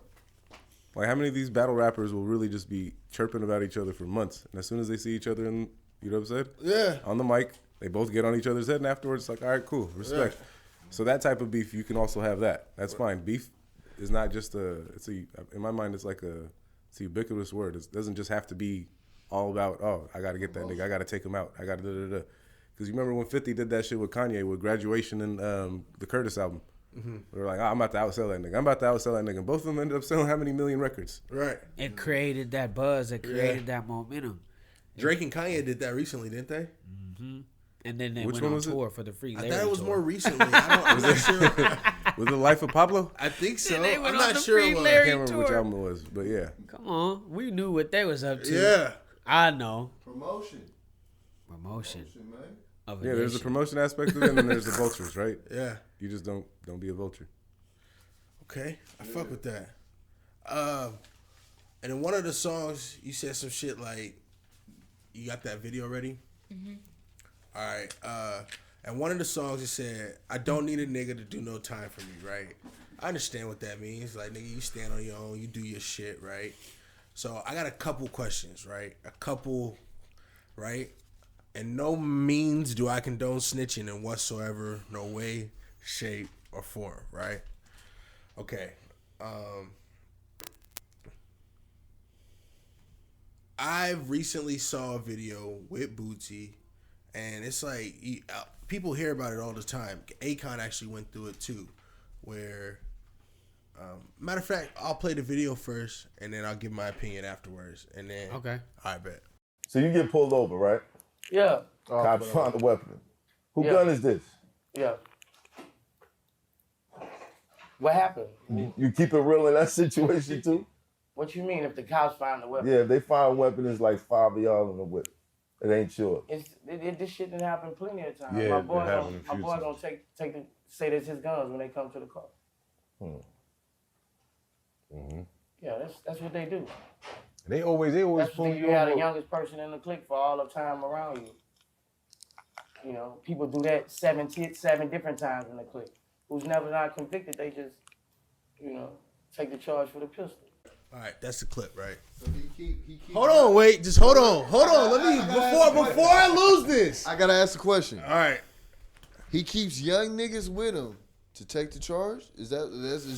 Like, how many of these battle rappers will really just be chirping about each other for months, and as soon as they see each other in, you know what I'm saying? Yeah. On the mic, They both get on each other's head, and afterwards, it's like, all right, cool, respect. Yeah. So that type of beef, you can also have that. That's fine. Beef is not just in my mind, it's like it's a ubiquitous word. It doesn't just have to be all about, oh, I got to get that nigga, I got to take him out, I got to da-da-da. Because you remember when 50 did that shit with Kanye with Graduation and the Curtis album. Mm-hmm. We were like, I'm about to outsell that nigga. I'm about to outsell that nigga. And both of them ended up selling how many million records? Right. It created that buzz. It created that momentum. Drake and Kanye did that recently, didn't they? Mm-hmm. And then they Which went one on was tour for the Free Larry I thought it was tour. more recently. I'm not sure. Was it Life of Pablo? I think so. They I'm went on not the sure. Free What. I Larry can't remember which tour. album it was, but yeah. Come on. We knew what they was up to. Yeah. I know. Promotion, Promotion man. of a Yeah, there's a nation. promotion aspect of it, and then there's the vultures, right? Yeah. You just don't be a vulture. Okay. I fuck with that. And in one of the songs, you said some shit like, you got that video ready? Mm-hmm. All right. And one of the songs, it said, I don't need a nigga to do no time for me, right? I understand what that means. Like, nigga, you stand on your own, you do your shit, right? So I got a couple questions, right? Right? And no means do I condone snitching in whatsoever, no way, shape, or form, right? Okay. I recently saw a video with Bootsy, and it's like people hear about it all the time. Akon actually went through it too, where matter of fact, I'll play the video first, and then I'll give my opinion afterwards, and then Okay. I bet. So you get pulled over, right? Yeah, Cops find a weapon. Who Yeah. gun is this? yeah. What happened? You keep it real in that situation too? What you mean if the cops find the weapon? Yeah, if they find a weapon, it's like 5 of y'all in the whip. It ain't yours. This shit didn't happen plenty of times. Yeah, my it boy happened a few gonna times. say that's his guns when they come to the car. Mm-hmm. Yeah, that's what they do. They always That's pull when you have the youngest person in the clique for all the time around you. You know, people do that seven different times in the clique. Who's never not convicted, they just, take the charge for the pistol. All right, that's the clip, right? So he keep Hold on, wait, just hold on. Let me before I lose this. I gotta ask a question. All right, He keeps young niggas with him to take the charge. Is that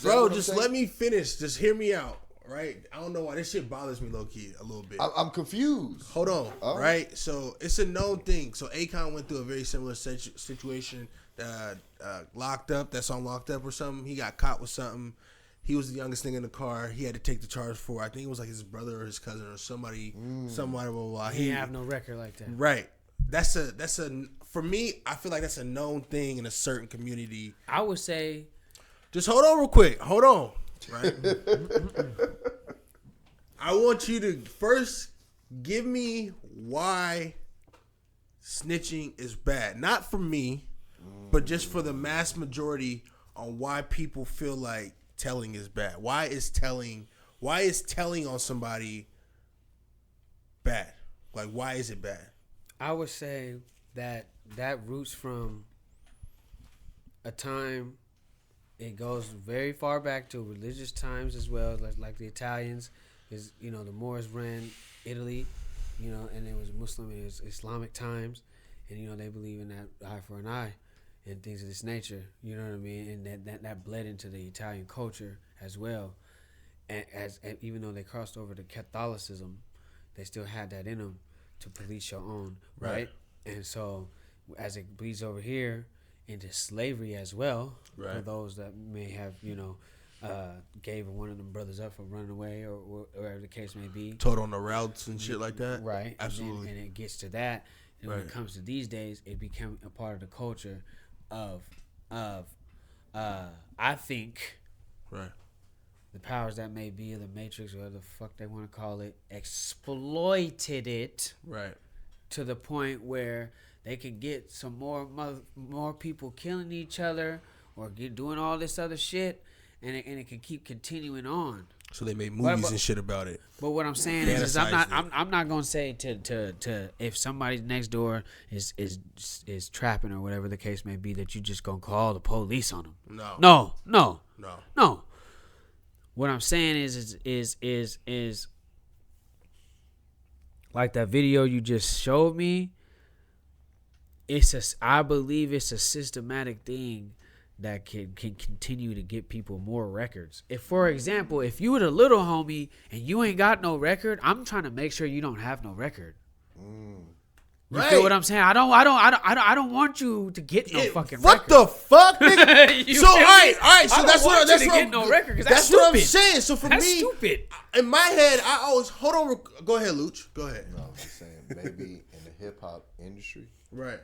bro, what I'm just saying? let me finish. Just hear me out, right? I don't know why this shit bothers me low key a little bit. I'm confused. Hold on, Oh. right? So it's a known thing. So Akon went through a very similar situation. Locked up. That's on Locked Up or something. He got caught with something. He was the youngest nigga in the car. He had to take the charge for. I think it was like his brother or his cousin or somebody. Somebody blah blah blah. He didn't have no record like that. Right. That's a for me. I feel like that's a known thing in a certain community. I would say Just hold on real quick. Hold on. Right. I want you to first give me why snitching is bad. Not for me, but just for the mass majority on why people feel like telling is bad. Why is telling on somebody bad? Like, why is it bad? I would say that roots from a time. It goes very far back to religious times as well, like the Italians. Is the Moors ran Italy, and it was Muslim and it was Islamic times, and they believe in that eye for an eye, and things of this nature. You know what I mean? And that bled into the Italian culture as well. And even though they crossed over to Catholicism, they still had that in them to police your own, right? And so as it bleeds over here into slavery as well, for those that may have gave one of them brothers up for running away or whatever the case may be, Told on the routes and shit like that. right? Absolutely. And it gets to that, and when it Right. comes to these days, it became a part of the culture of I think Right. the powers that may be, or the Matrix, or whatever the fuck they want to call it, exploited it Right. to the point where they can get some more people killing each other or doing all this other shit, and it can keep continuing on. So they made movies but- and shit about it. But what I'm saying is I'm not Fantasized it. I'm not gonna say to if somebody next door is trapping or whatever the case may be, that you just gonna call the police on them. No. What I'm saying is like that video you just showed me. I believe it's a systematic thing that can continue to get people more records. If, for example, if you were the little homie and you ain't got no record, I'm trying to make sure you don't have no record. You feel what I'm saying? I don't want you to get no fucking what record. the fuck, nigga? You So feel me? all right. So I that's don't want what you to get no record, 'cause that's that's what I'm stupid. saying. So for That's me, stupid. in my head, I always hold on. Go ahead, Luch. Go ahead. No, I'm just saying maybe in the hip hop industry, Right.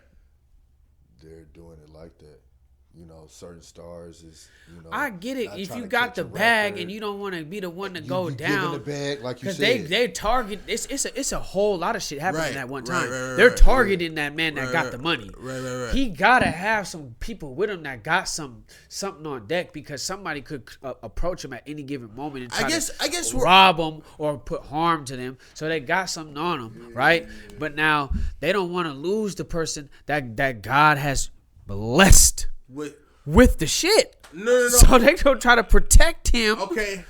they're doing it like that. You know, certain stars is, you know. I get it. not If trying you to got catch the a bag record. and you don't want to be the one to You- go you giving down, the bag, like you because said. they target it's a whole lot of shit happening Right, at one right, time. right, They're right, targeting that man that right, got right, the money. right. He gotta have some people with him that got something on deck, because somebody could approach him at any given moment and try I guess to we're- rob them or put harm to them. So they got something on them, right? But now they don't want to lose the person that God has blessed with the shit. No. So they gonna try to protect him. Okay.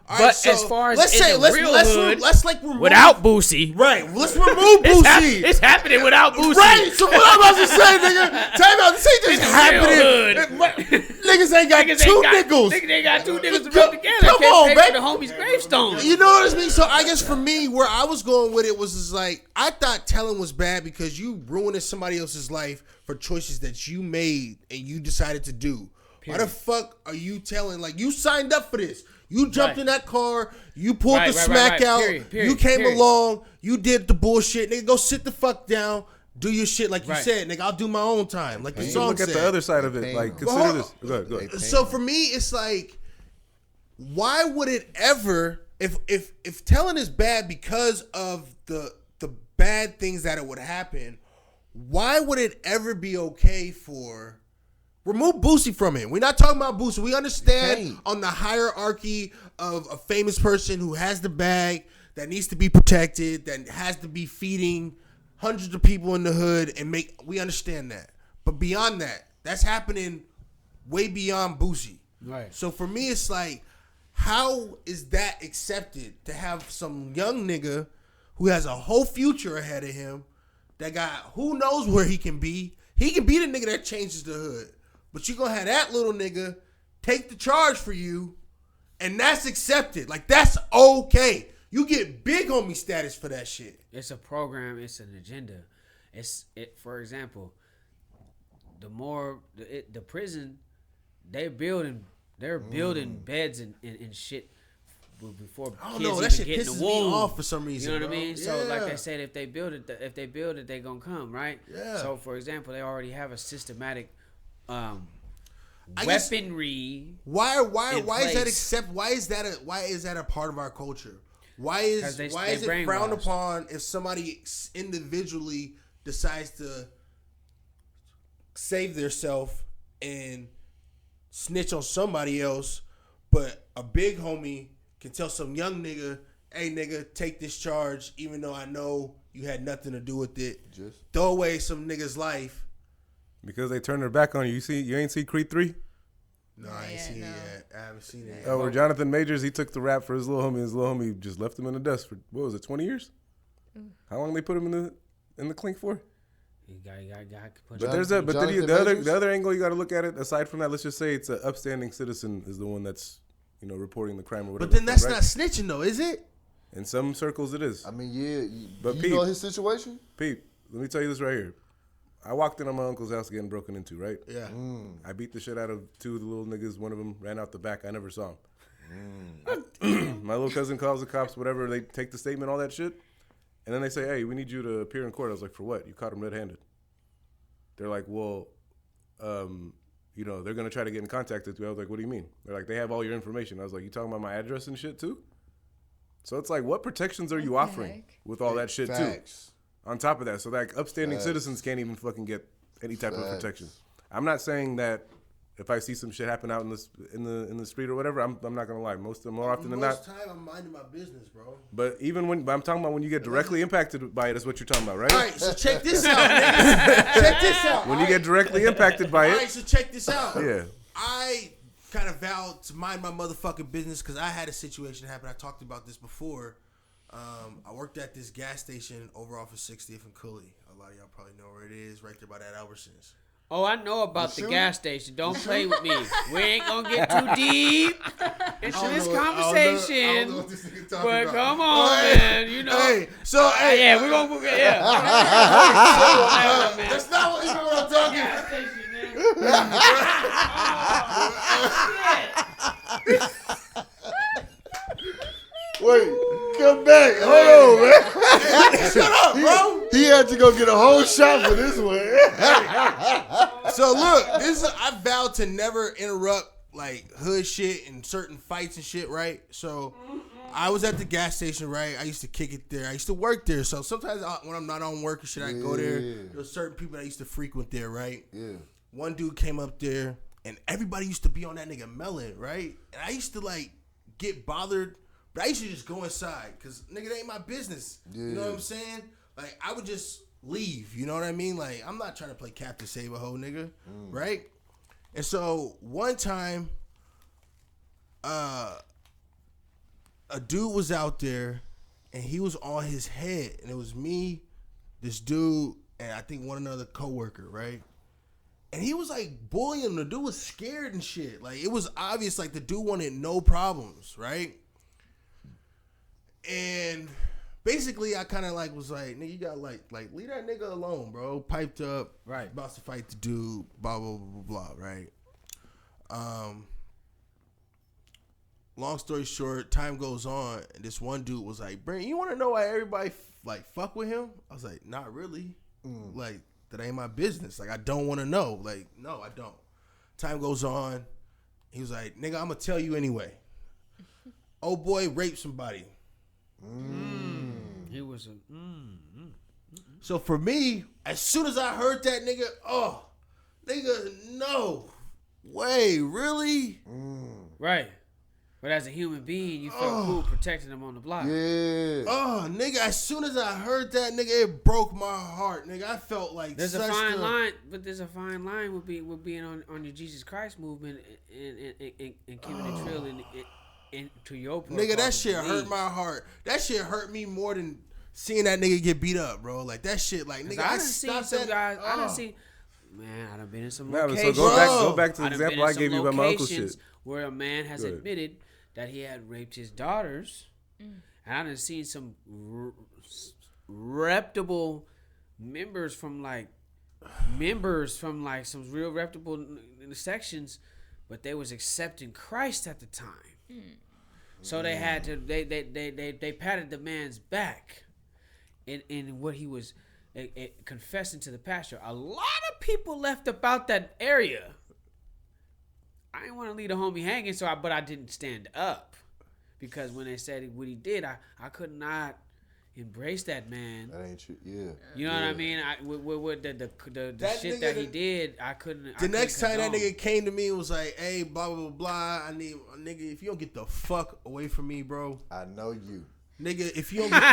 All But right, so as far as let's in say the let's real let's hood, let's like remove, without Boosie, right. Let's remove Boosie. it's happening without Boosie. Right. So what I'm about to say, nigga? Time out. This ain't just In the happening. Niggas ain't got two nickels. Niggas ain't got two niggas to rub together. Come Can't on, pay baby. for the homie's gravestone. You know what I mean? So I guess for me, where I was going with it was just like, I thought telling was bad because you ruining somebody else's life for choices that you made and you decided to do. Why the fuck are you telling? Like, you signed up for this. You jumped in that car. You pulled the smack out. You came along. You did the bullshit. Nigga, go sit the fuck down. Do your shit like you said. Nigga, I'll do my own time. Like the song Look at said. the other side of it. Like, consider this. Go ahead. So for me, it's like, why would it ever, if telling is bad because of the bad things that it would happen, why would it ever be okay for remove Boosie from it? We're not talking about Boosie. We understand on the hierarchy of a famous person who has the bag that needs to be protected, that has to be feeding hundreds of people in the hood and we understand that. But beyond that, that's happening way beyond Boosie. Right. So for me, it's like, how is that accepted to have some young nigga who has a whole future ahead of him that got who knows where he can be? He can be the nigga that changes the hood. But you gonna have that little nigga take the charge for you, and that's accepted. Like, that's okay. You get big homie status for that shit. It's a program. It's an agenda. For example, the prison, they're building beds and shit before I don't kids know, even that shit get in the pisses womb. me off for some reason. You know what I bro. mean? So like Yeah. they said, if they build it, they gonna come, right? Yeah. So for example, they already have a systematic I guess- weaponry. Why is that place. why is that a part of our culture? Why is 'Cause they it frowned brainwashed. upon if somebody individually decides to save theirself and snitch on somebody else, but a big homie can tell some young nigga, hey nigga, take this charge even though I know you had nothing to do with it. Just throw away some nigga's life. Because they turned their back on you. You ain't see Creed 3? No, I ain't seen it yet. I haven't seen it yet. Oh, where Jonathan Majors, he took the rap for his little homie. His little homie just left him in the dust for, what was it, 20 years? How long they put him in the clink for? You got put But up. there's Jonathan the Majors? other angle you got to look at it. Aside from that, let's just say it's an upstanding citizen is the one that's reporting the crime or whatever. But then that's right? not snitching though, is it? In some circles it is. I mean, yeah. But You Pete- know his situation? Pete, let me tell you this right here. I walked in on my uncle's house getting broken into, right? Yeah. I beat the shit out of two of the little niggas. One of them ran out the back. I never saw him. My little cousin calls the cops, whatever. They take the statement, all that shit. And then they say, hey, we need you to appear in court. I was like, for what? You caught him red-handed. They're like, well, they're going to try to get in contact with you. I was like, what do you mean? They're like, they have all your information. I was like, you talking about my address and shit too? So it's like, what protections are you offering heck? with all that shit too? Facts. On top of that, so like upstanding Facts. citizens can't even fucking get any type of Facts. protection. I'm not saying that if I see some shit happen out in the street or whatever, I'm not gonna lie. More often than not. Most time I'm minding my business, bro. But I'm talking about when you get directly impacted by it. Is what you're talking about, right? All right, so check this out, nigga. Check this out. When you get directly impacted by All right, it, so check this out. yeah. I kind of vowed to mind my motherfucking business because I had a situation happen. I talked about this before. I worked at this gas station over off of 60th and Cooley. A lot of y'all probably know where it is, right there by that Albertsons. Oh, I know about the gas station. Don't play with me. We ain't gonna get too deep into this conversation. I don't know what this nigga talking But about. come on, man. You know. Hey, so hey, Yeah, we're gonna move it. Yeah. that's not what, even what I'm talking about. Gas station, man. Wait, come back. Hold on, man. Shut up, bro. He had to go get a whole shot for this one. So look, I vowed to never interrupt like hood shit and certain fights and shit, right? So I was at the gas station, right? I used to kick it there. I used to work there. So sometimes when I'm not on work and shit, I go there. There's certain people that used to frequent there, right? Yeah. One dude came up there and everybody used to be on that nigga Melon, right? And I used to like get bothered, but I used to just go inside because nigga, that ain't my business. Yeah. You know what I'm saying? Like I would just leave, you know what I mean? Like I'm not trying to play Captain Save a Hoe, nigga, right? And so one time, a dude was out there, and he was on his head, and it was me, this dude, and I think one another coworker, right? And he was like bullying him. The dude was scared and shit. Like it was obvious, like the dude wanted no problems, right? And basically, I kind of like was like, nigga, you got like leave that nigga alone, bro. Piped up, Right. about to fight the dude, blah blah blah blah, blah, right? Long story short, time goes on, and this one dude was like, Brent, you want to know why everybody like fuck with him? I was like, not really. Like that ain't my business. Like I don't want to know. Like no, I don't. Time goes on. He was like, nigga, I'm gonna tell you anyway. Old boy raped somebody. He was a. So for me, as soon as I heard that nigga, no way, really? Right. But as a human being, you felt cool protecting him on the block. Yeah. Oh, nigga, as soon as I heard that nigga, it broke my heart, nigga. I felt like There's such a fine line, but there's a fine line with being on your Jesus Christ movement and keeping it real into your Nigga, that shit beliefs. hurt my heart. That shit hurt me more than seeing that nigga get beat up, bro. Like that shit, like nigga, I I done seen stopped some that. guys. I done seen. Man, I done been in some Nah, but locations. so go back to the I done been example in I gave some you about my uncle's locations shit. where a man has Go ahead. admitted that he had raped his daughters, and I done seen some reputable members from some real reputable sections, but they was accepting Christ at the time. So they had to they patted the man's back in what he was confessing to the pastor. A lot of people left about that area. I didn't want to leave the homie hanging, but I didn't stand up because when they said what he did, I could not embrace that man. That ain't true. Yeah. You know what I mean? With the That shit nigga that he that- did, I couldn't. The next time that nigga came to me and was like, hey, blah, blah, blah, blah. I need, nigga, if you don't get the fuck away from me, bro. I know you. Nigga, if you don't get the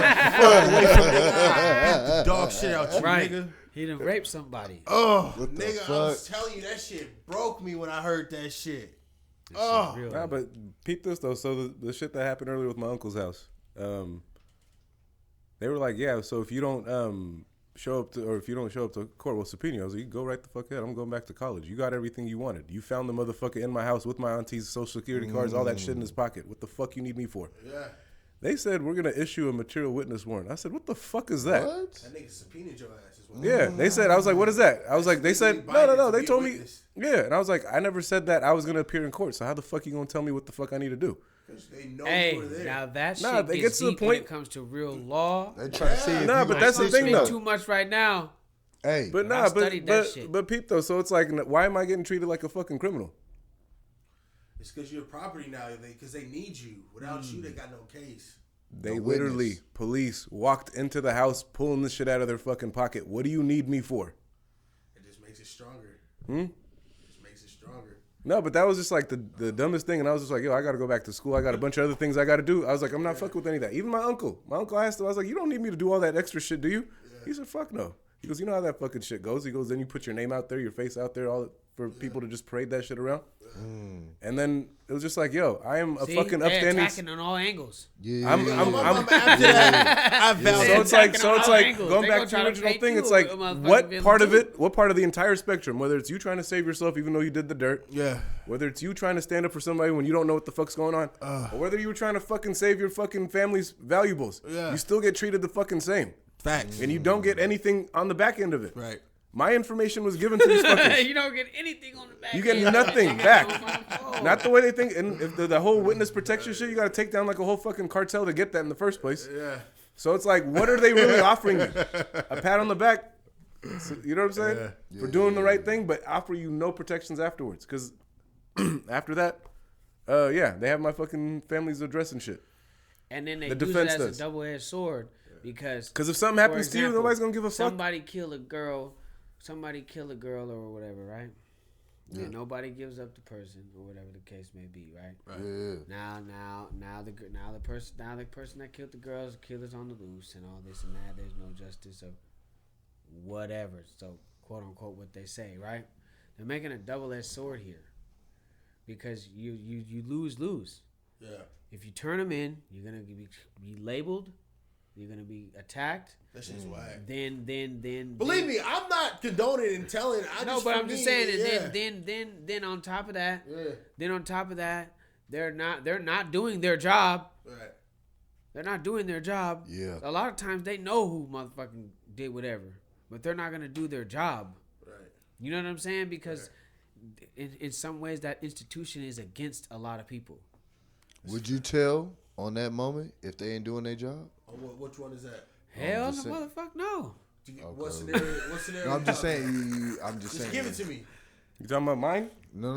fuck away from me, I'll beat the dog shit out you, right, nigga. he done raped somebody. Oh, What the nigga, I was telling you, that shit broke me when I heard that shit. Oh. Real. Nah, but peep this though. So the shit that happened earlier with my uncle's house, they were like, yeah. So if you don't show up to court, we'll subpoena you. I was like, you go right the fuck ahead. I'm going back to college. You got everything you wanted. You found the motherfucker in my house with my auntie's social security cards, all that shit in his pocket. What the fuck you need me for? Yeah. They said we're gonna issue a material witness warrant. I said, what the fuck is that? What? That nigga subpoenaed your ass as well. Yeah, they said. I was like, what is that? I was like, they said, legally binding no. to They be a told me, witness. yeah. And I was like, I never said that I was gonna appear in court. So how the fuck you gonna tell me what the fuck I need to do? Because they know Hey, you were there. now that Nah, shit they gets get to the deep when point- it comes to real law. They trying to see if Nah, you but gonna that's the I'm thing, speak though. too much right now. Hey, But I nah, studied that but shit. but peep though. So it's like, why am I getting treated like a fucking criminal? It's because you're property now, because they need you. Without you, they got no case. They The literally, witness. police walked into the house, pulling the shit out of their fucking pocket. What do you need me for? It just makes it stronger. Hmm? Just makes it stronger. No, but that was just like the dumbest thing. And I was just like, yo, I got to go back to school. I got a bunch of other things I got to do. I was like, I'm not fucking with any of that. Even my uncle asked him, I was like, you don't need me to do all that extra shit, do you? He said, fuck no. He goes, you know how that fucking shit goes? He goes, then you put your name out there, your face out there, all for people to just parade that shit around. And then it was just like, yo, I am a fucking upstanding. Attacking on all angles. I'm after that. I value. So it's like going back to the original thing. It's like what part of the entire spectrum, whether it's you trying to save yourself even though you did the dirt, whether it's you trying to stand up for somebody when you don't know what the fuck's going on, or whether you were trying to fucking save your fucking family's valuables, you still get treated the fucking same. Facts. And you don't get anything on the back end of it. Right. My information was given to these fuckers. You don't get anything on the back. You get nothing back. Not the way they think. And if the whole witness protection shit, you got to take down like a whole fucking cartel to get that in the first place. Yeah. So it's like, what are they really offering you? A pat on the back, you know what I'm saying? For doing the right thing, but offer you no protections afterwards. Because after that, they have my fucking family's address and shit. And then they The use it defense as does. a double-edged sword because if something happens to you, nobody's going to give a fuck. Somebody kill a girl or whatever, right? Yeah. And nobody gives up the person or whatever the case may be, right? Yeah. Now the person that killed the girls, killer's on the loose and all this and that. There's no justice or whatever. So quote unquote what they say, right? They're making a double-edged sword here because you lose. Yeah. If you turn them in, you're gonna be labeled. You're gonna be attacked. That shit's whack. Then. Believe me, I'm not condoning and telling. I'm just saying. And then on top of that, they're not doing their job. Right. They're not doing their job. Yeah. A lot of times they know who motherfucking did whatever, but they're not gonna do their job. Right. You know what I'm saying? Because in some ways that institution is against a lot of people. Would you tell on that moment if they ain't doing their job? Which one is that? Hell, just no, saying. motherfucker, no. What scenario? No, I'm just saying. Just give it to me. You talking about mine? No.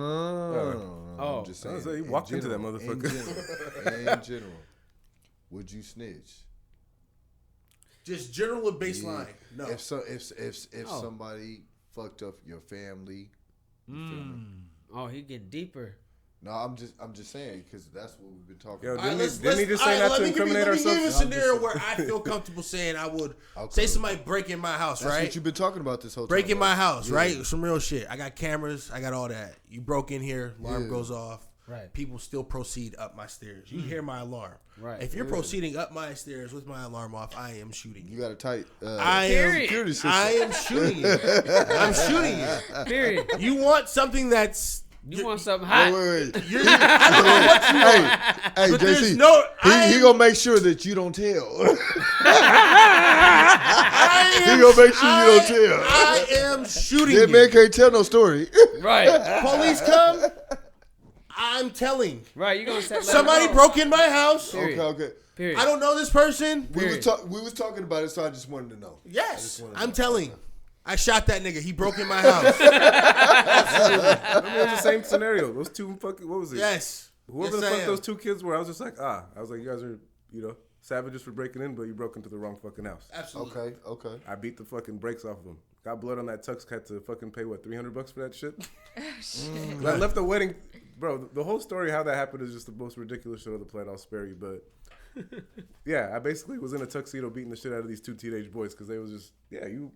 Oh. I'm just saying. You walked into that motherfucker. In general, would you snitch? Just general or baseline? No. If somebody fucked up your family, Oh, he getting deeper. no, I'm just saying because that's what we've been talking Yo, about. didn't he just say not to incriminate Let me give you a ourselves? scenario where I feel comfortable saying I would say somebody break in my house, That's right? what you've been talking about this whole time. Break in my house, Yeah. right? Some real shit. I got cameras. I got all that. You broke in here. Alarm goes off. Right. People still proceed up my stairs. You hear my alarm. Right. If you're proceeding up my stairs with my alarm off, I am shooting You you. got a tight Period. security system. I am shooting you. I'm shooting you. Period. You want something that's... You want something hot? Wait. I don't know what you want. Hey, But there's JC, no- he gonna make sure that you don't tell. He gonna make sure you don't tell. I am shooting That you. man can't tell no story. Right. Police come, I'm telling. Right. You gonna set Somebody broke in my house. Period. Okay. Period. I don't know this person. We was talking about it, so I just wanted to know. Yes, I'm telling. I shot that nigga. He broke in my house. I mean, it was the same scenario. Those two fucking, what was it? Yes. Whoever Yes, the I fuck am. those two kids were, I was just like, I was like, you guys are, savages for breaking in, but you broke into the wrong fucking house. Absolutely. Okay. I beat the fucking brakes off of them. Got blood on that tux. Had to fucking pay what, $300 for that shit. I left the wedding, bro. The whole story how that happened is just the most ridiculous shit on the planet. I'll spare you, but yeah, I basically was in a tuxedo beating the shit out of these two teenage boys because they was just you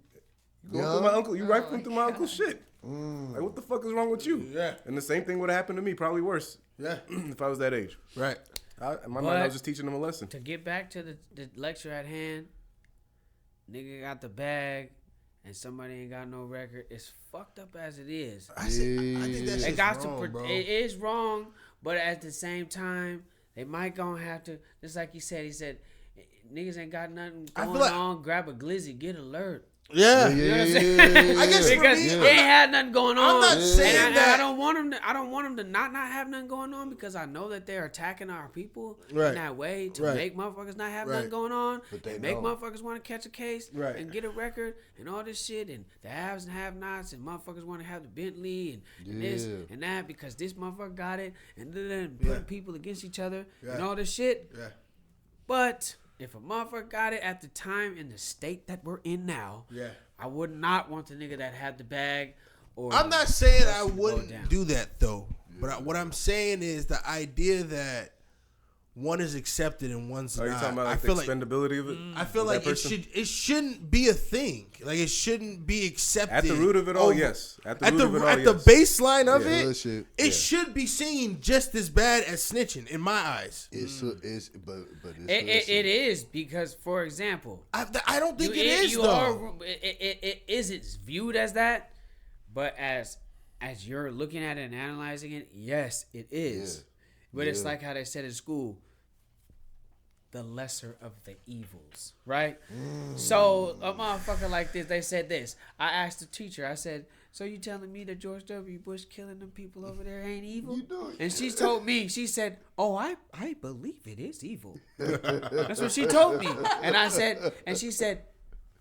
going through my uncle, you rifling through my uncle's shit. Like, what the fuck is wrong with you? Yeah. And the same thing would have happened to me, probably worse. Yeah. If I was that age. Right. In my mind, I was just teaching them a lesson. To get back to the lecture at hand, nigga got the bag and somebody ain't got no record. It's fucked up as it is. I think that It shit's got wrong, to. bro. It is wrong, but at the same time, they might gonna have to. Just like he said, niggas ain't got nothing I feel going like- on. Grab a glizzy, get alert. Yeah. I guess for because me, they ain't had nothing going on. I'm not saying and that. I don't want them to. I don't want them to not have nothing going on because I know that they're attacking our people Right. in that way to Right. make motherfuckers not have Right. nothing going on, But they and make know. motherfuckers want to catch a case Right. and get a record and all this shit and the haves and have-nots and motherfuckers want to have the Bentley and this Yeah. and that because this motherfucker got it and then putting people against each other and Yeah. all this shit. Yeah. But if a motherfucker got it at the time in the state that we're in now, Yeah. I would not want the nigga that had the bag. Or I'm not saying I down. wouldn't do that though, but what I'm saying is the idea that one is accepted and one's Are you not. talking about I like the feel like expendability of it? I feel like it shouldn't be a thing. Like it shouldn't be accepted. At the root of it all, yes. At the root of it all, at yes. the baseline of Yeah, it, bullshit. it should be seen just as bad as snitching in my eyes. But It is because, for example, I don't think it is though. It isn't viewed as that, but as you're looking at it and analyzing it, yes, it is. Yeah. But it's like how they said in school, the lesser of the evils, right? So a motherfucker like this, they said this. I asked the teacher, I said, so you telling me that George W. Bush killing them people over there ain't evil? And she told me, she said, oh, I believe it is evil. That's what she told me. And she said,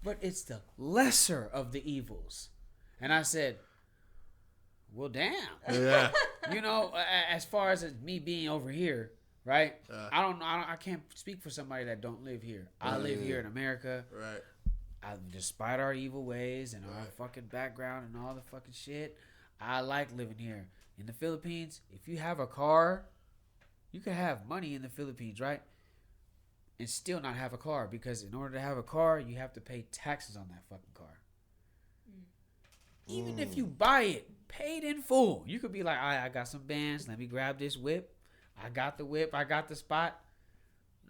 but it's the lesser of the evils. And I said, well, damn. Yeah. You know, as far as me being over here, right? I can't speak for somebody that don't live here. I live here in America. Right. Despite our evil ways and our fucking background and all the fucking shit, I like living here. In the Philippines, if you have a car, you can have money in the Philippines, right? And still not have a car, because in order to have a car, you have to pay taxes on that fucking car. Even if you buy it paid in full, you could be like, all right, I got some bands, let me grab this whip. I got the whip, I got the spot.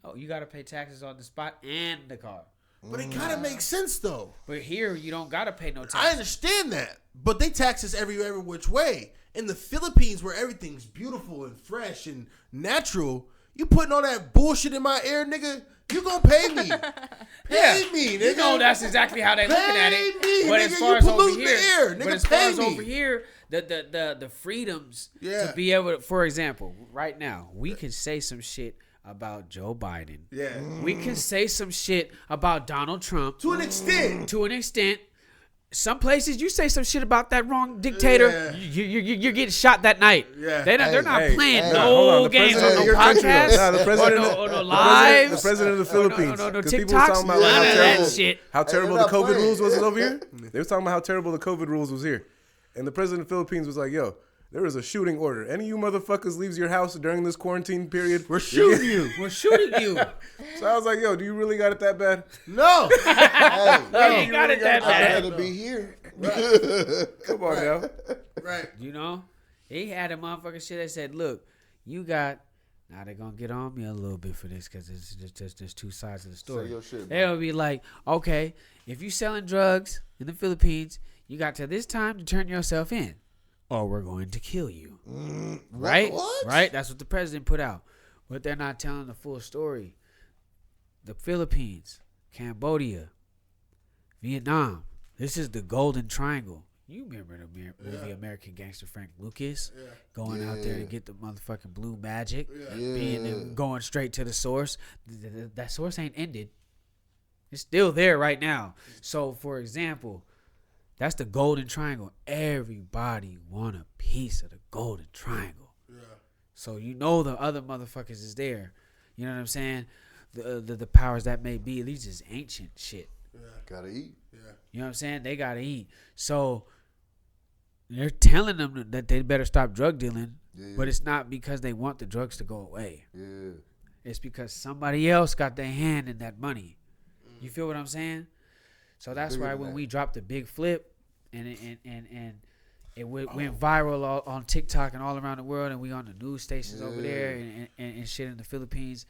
No, you got to pay taxes on the spot and the car. But it kind of makes sense though. But here, you don't got to pay no taxes. I understand that, but they tax us every which way. In the Philippines, where everything's beautiful and fresh and natural, you putting all that bullshit in my ear, nigga. You gonna pay me? Pay me, nigga. You know that's exactly how they looking at it. Me, but nigga, as far as over polluting here, the air, nigga, but as far as pay me. over here, the freedoms Yeah. to be able to, for example, right now we can say some shit about Joe Biden. Yeah. We can say some shit about Donald Trump To an extent. To an extent. Some places you say some shit about that wrong dictator, Yeah. you're getting shot that night. Yeah. They're not playing hold no on. games president- on no your country, podcast nah, the president of- or no the lives. The president of the Philippines. No 'Cause people TikToks. was talking about None like of that shit. how terrible they're the not COVID playing. rules was over here. They was talking about how terrible the COVID rules was here. And the president of the Philippines was like, yo, there is a shooting order. Any of you motherfuckers leaves your house during this quarantine period, We're shooting you. We're shooting you. So I was like, yo, do you really got it that bad? No. We ain't got it that I'd bad. rather be here. Come on now. Right. You know, he had a motherfucking shit that said, "Look, you got." Now they're gonna get on me a little bit for this because there's two sides of the story. Say your shit, They'll be like, "Okay, if you selling drugs in the Philippines, you got till this time to turn yourself in, or we're going to kill you." Right? What? Right? That's what the president put out, but they're not telling the full story. The Philippines, Cambodia, Vietnam. This is the Golden Triangle. You remember the movie American Gangster Frank Lucas going out there to get the motherfucking blue magic, going straight to the source. That source ain't ended. It's still there right now. So, for example, that's the Golden Triangle. Everybody want a piece of the Golden Triangle. Yeah. So you know the other motherfuckers is there. You know what I'm saying? The powers that may be. These is ancient shit. Gotta eat. You know what I'm saying? They gotta eat. So they're telling them that they better stop drug dealing, but it's not because they want the drugs to go away. Yeah. It's because somebody else got their hand in that money. You feel what I'm saying? So that's why when we dropped the big flip and it went viral on TikTok and all around the world, and we on the news stations over there and shit in the Philippines,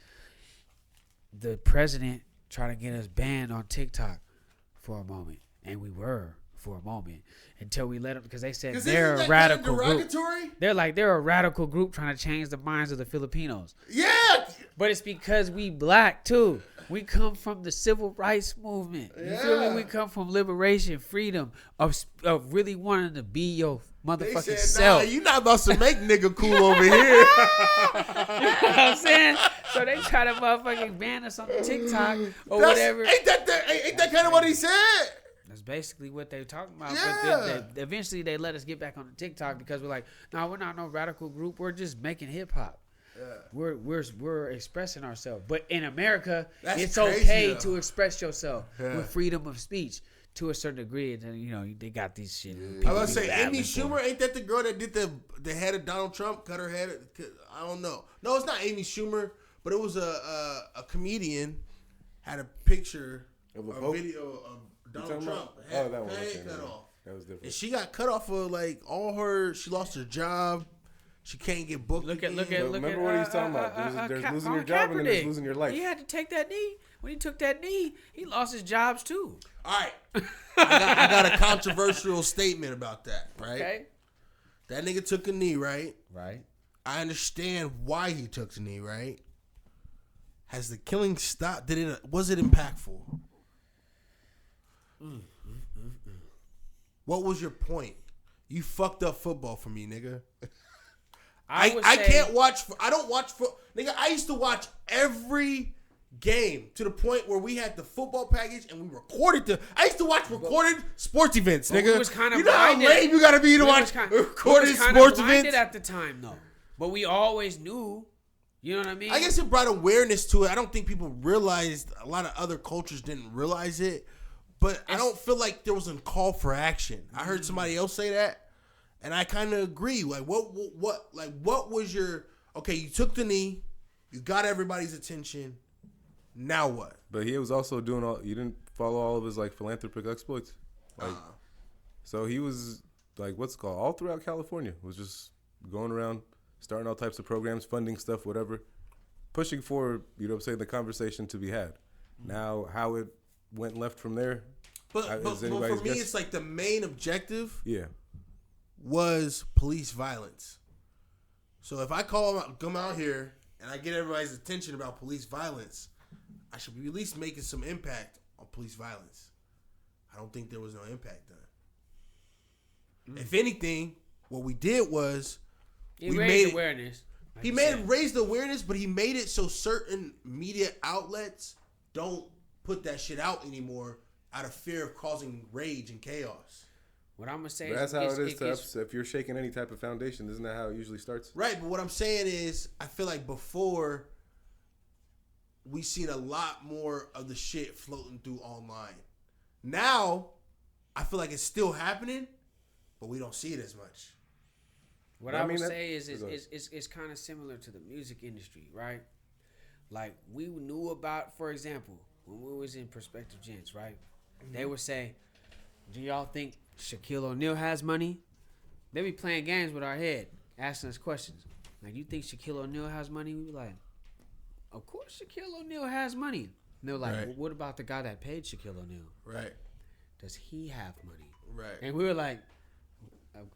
the president tried to get us banned on TikTok for a moment, and we were for a moment until we let them, because they said they're a radical group. They're a radical group trying to change the minds of the Filipinos. Yeah. But it's because we black too. We come from the civil rights movement. You feel me? We come from liberation, freedom, of really wanting to be your motherfucking They said, self. nah, you not about to make nigga cool over here. You know what I'm saying? So they try to motherfucking ban us on TikTok or whatever. Ain't that kind of what he said? That's basically what they're talking about. Yeah. But eventually they let us get back on the TikTok because we're like, no, we're not no radical group. We're just making hip hop. Yeah. We're expressing ourselves. But in America, it's crazy, okay though. to express yourself with freedom of speech to a certain degree. And you know, they got these shit. I was gonna say, Amy Schumer, ain't that the girl that did the head of Donald Trump, cut her head? I don't know. No, it's not Amy Schumer, But it was a comedian had a picture, Of a a Pope? video of Donald talking Trump. about? Had Oh, that one. her head Okay, cut yeah. off. That was different. And she got cut off of like all her. She lost her job. She can't get booked. Look at remember what he was talking about. There's losing your job and then there's losing your life. He had to take that knee. When he took that knee, he lost his jobs too. All right, I got a controversial statement about that. Right, Okay. that nigga took a knee. Right, Right. I understand why he took the knee. Right, has the killing stopped? Was it impactful? What was your point? You fucked up football for me, nigga. I can't watch. I don't watch nigga. I used to watch every game to the point where we had the football package and we recorded I used to watch recorded sports events, nigga. We was kind of you know how blinded. lame you gotta be to watch recorded sports events at the time, though. But we always knew. You know what I mean? I guess it brought awareness to it. I don't think people realized. A lot of other cultures didn't realize it, but I don't feel like there was a call for action. I heard somebody else say that. And I kind of agree. Like, what was your? Okay, you took the knee, you got everybody's attention. Now what? But he was also doing all. You didn't follow all of his like philanthropic exploits. Like, so he was like, what's it called? All throughout California was just going around, starting all types of programs, funding stuff, whatever, pushing for the conversation to be had. Now, how it went left from there. But for me, it's like the main objective. Yeah. Was police violence. So if I come out here and I get everybody's attention about police violence, I should be at least making some impact on police violence. I don't think there was no impact done. If anything, what we did was he raised awareness. He raised the awareness, but he made it so certain media outlets don't put that shit out anymore out of fear of causing rage and chaos. What I'm gonna say but that's how it is. If you're shaking any type of foundation, isn't that how it usually starts? Right, but what I'm saying is, I feel like before we seen a lot more of the shit floating through online. Now, I feel like it's still happening, but we don't see it as much. What I would say is it's kind of similar to the music industry, right? Like we knew about, for example, when we was in Prospective Gents, right? Mm-hmm. They would say, "Do y'all think Shaquille O'Neal has money?" They be playing games with our head, asking us questions. Like, you think Shaquille O'Neal has money? We be like, of course Shaquille O'Neal has money. And they're like, well, what about the guy that paid Shaquille O'Neal? Right. Does he have money? Right. And we were like,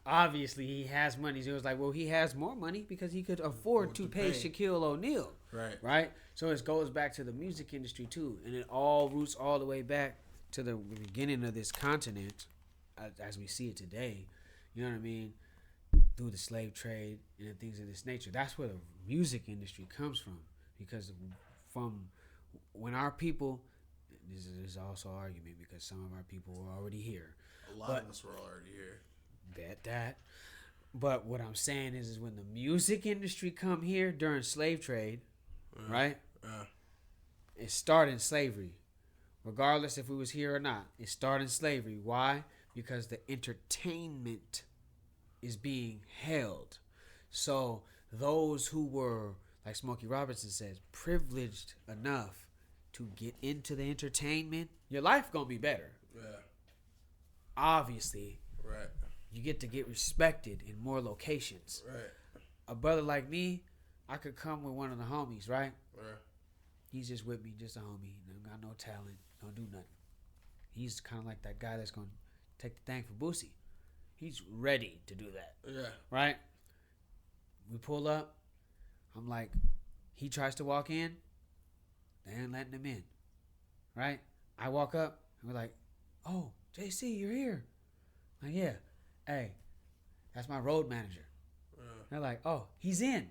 obviously he has money. So it was like, well, he has more money because he could afford to pay Shaquille O'Neal. Right. Right? So it goes back to the music industry too. And it all roots all the way back to the beginning of this continent as we see it today. You know what I mean? Through the slave trade and things of this nature. That's where the music industry comes from. Because from when our people, this is also an argument because some of our people were already here. A lot of us were already here. Bet that. But what I'm saying is when the music industry come here during slave trade, right? It started in slavery. Regardless if we was here or not, it started in slavery. Why? Because the entertainment is being held. So those who were, like Smokey Robinson says, privileged enough to get into the entertainment, your life gonna be better. Yeah. Obviously. Right. You get to get respected in more locations. Right. A brother like me, I could come with one of the homies, right? Right. He's just with me, just a homie. Don't got no talent, don't do nothing. He's kind of like that guy that's gonna take the thing for Boosie. He's ready to do that. Yeah. Right? We pull up. I'm like, he tries to walk in. They ain't letting him in. Right? I walk up. And we're like, oh, Jacey, you're here. I'm like, yeah. Hey, that's my road manager. They're like, oh, he's in.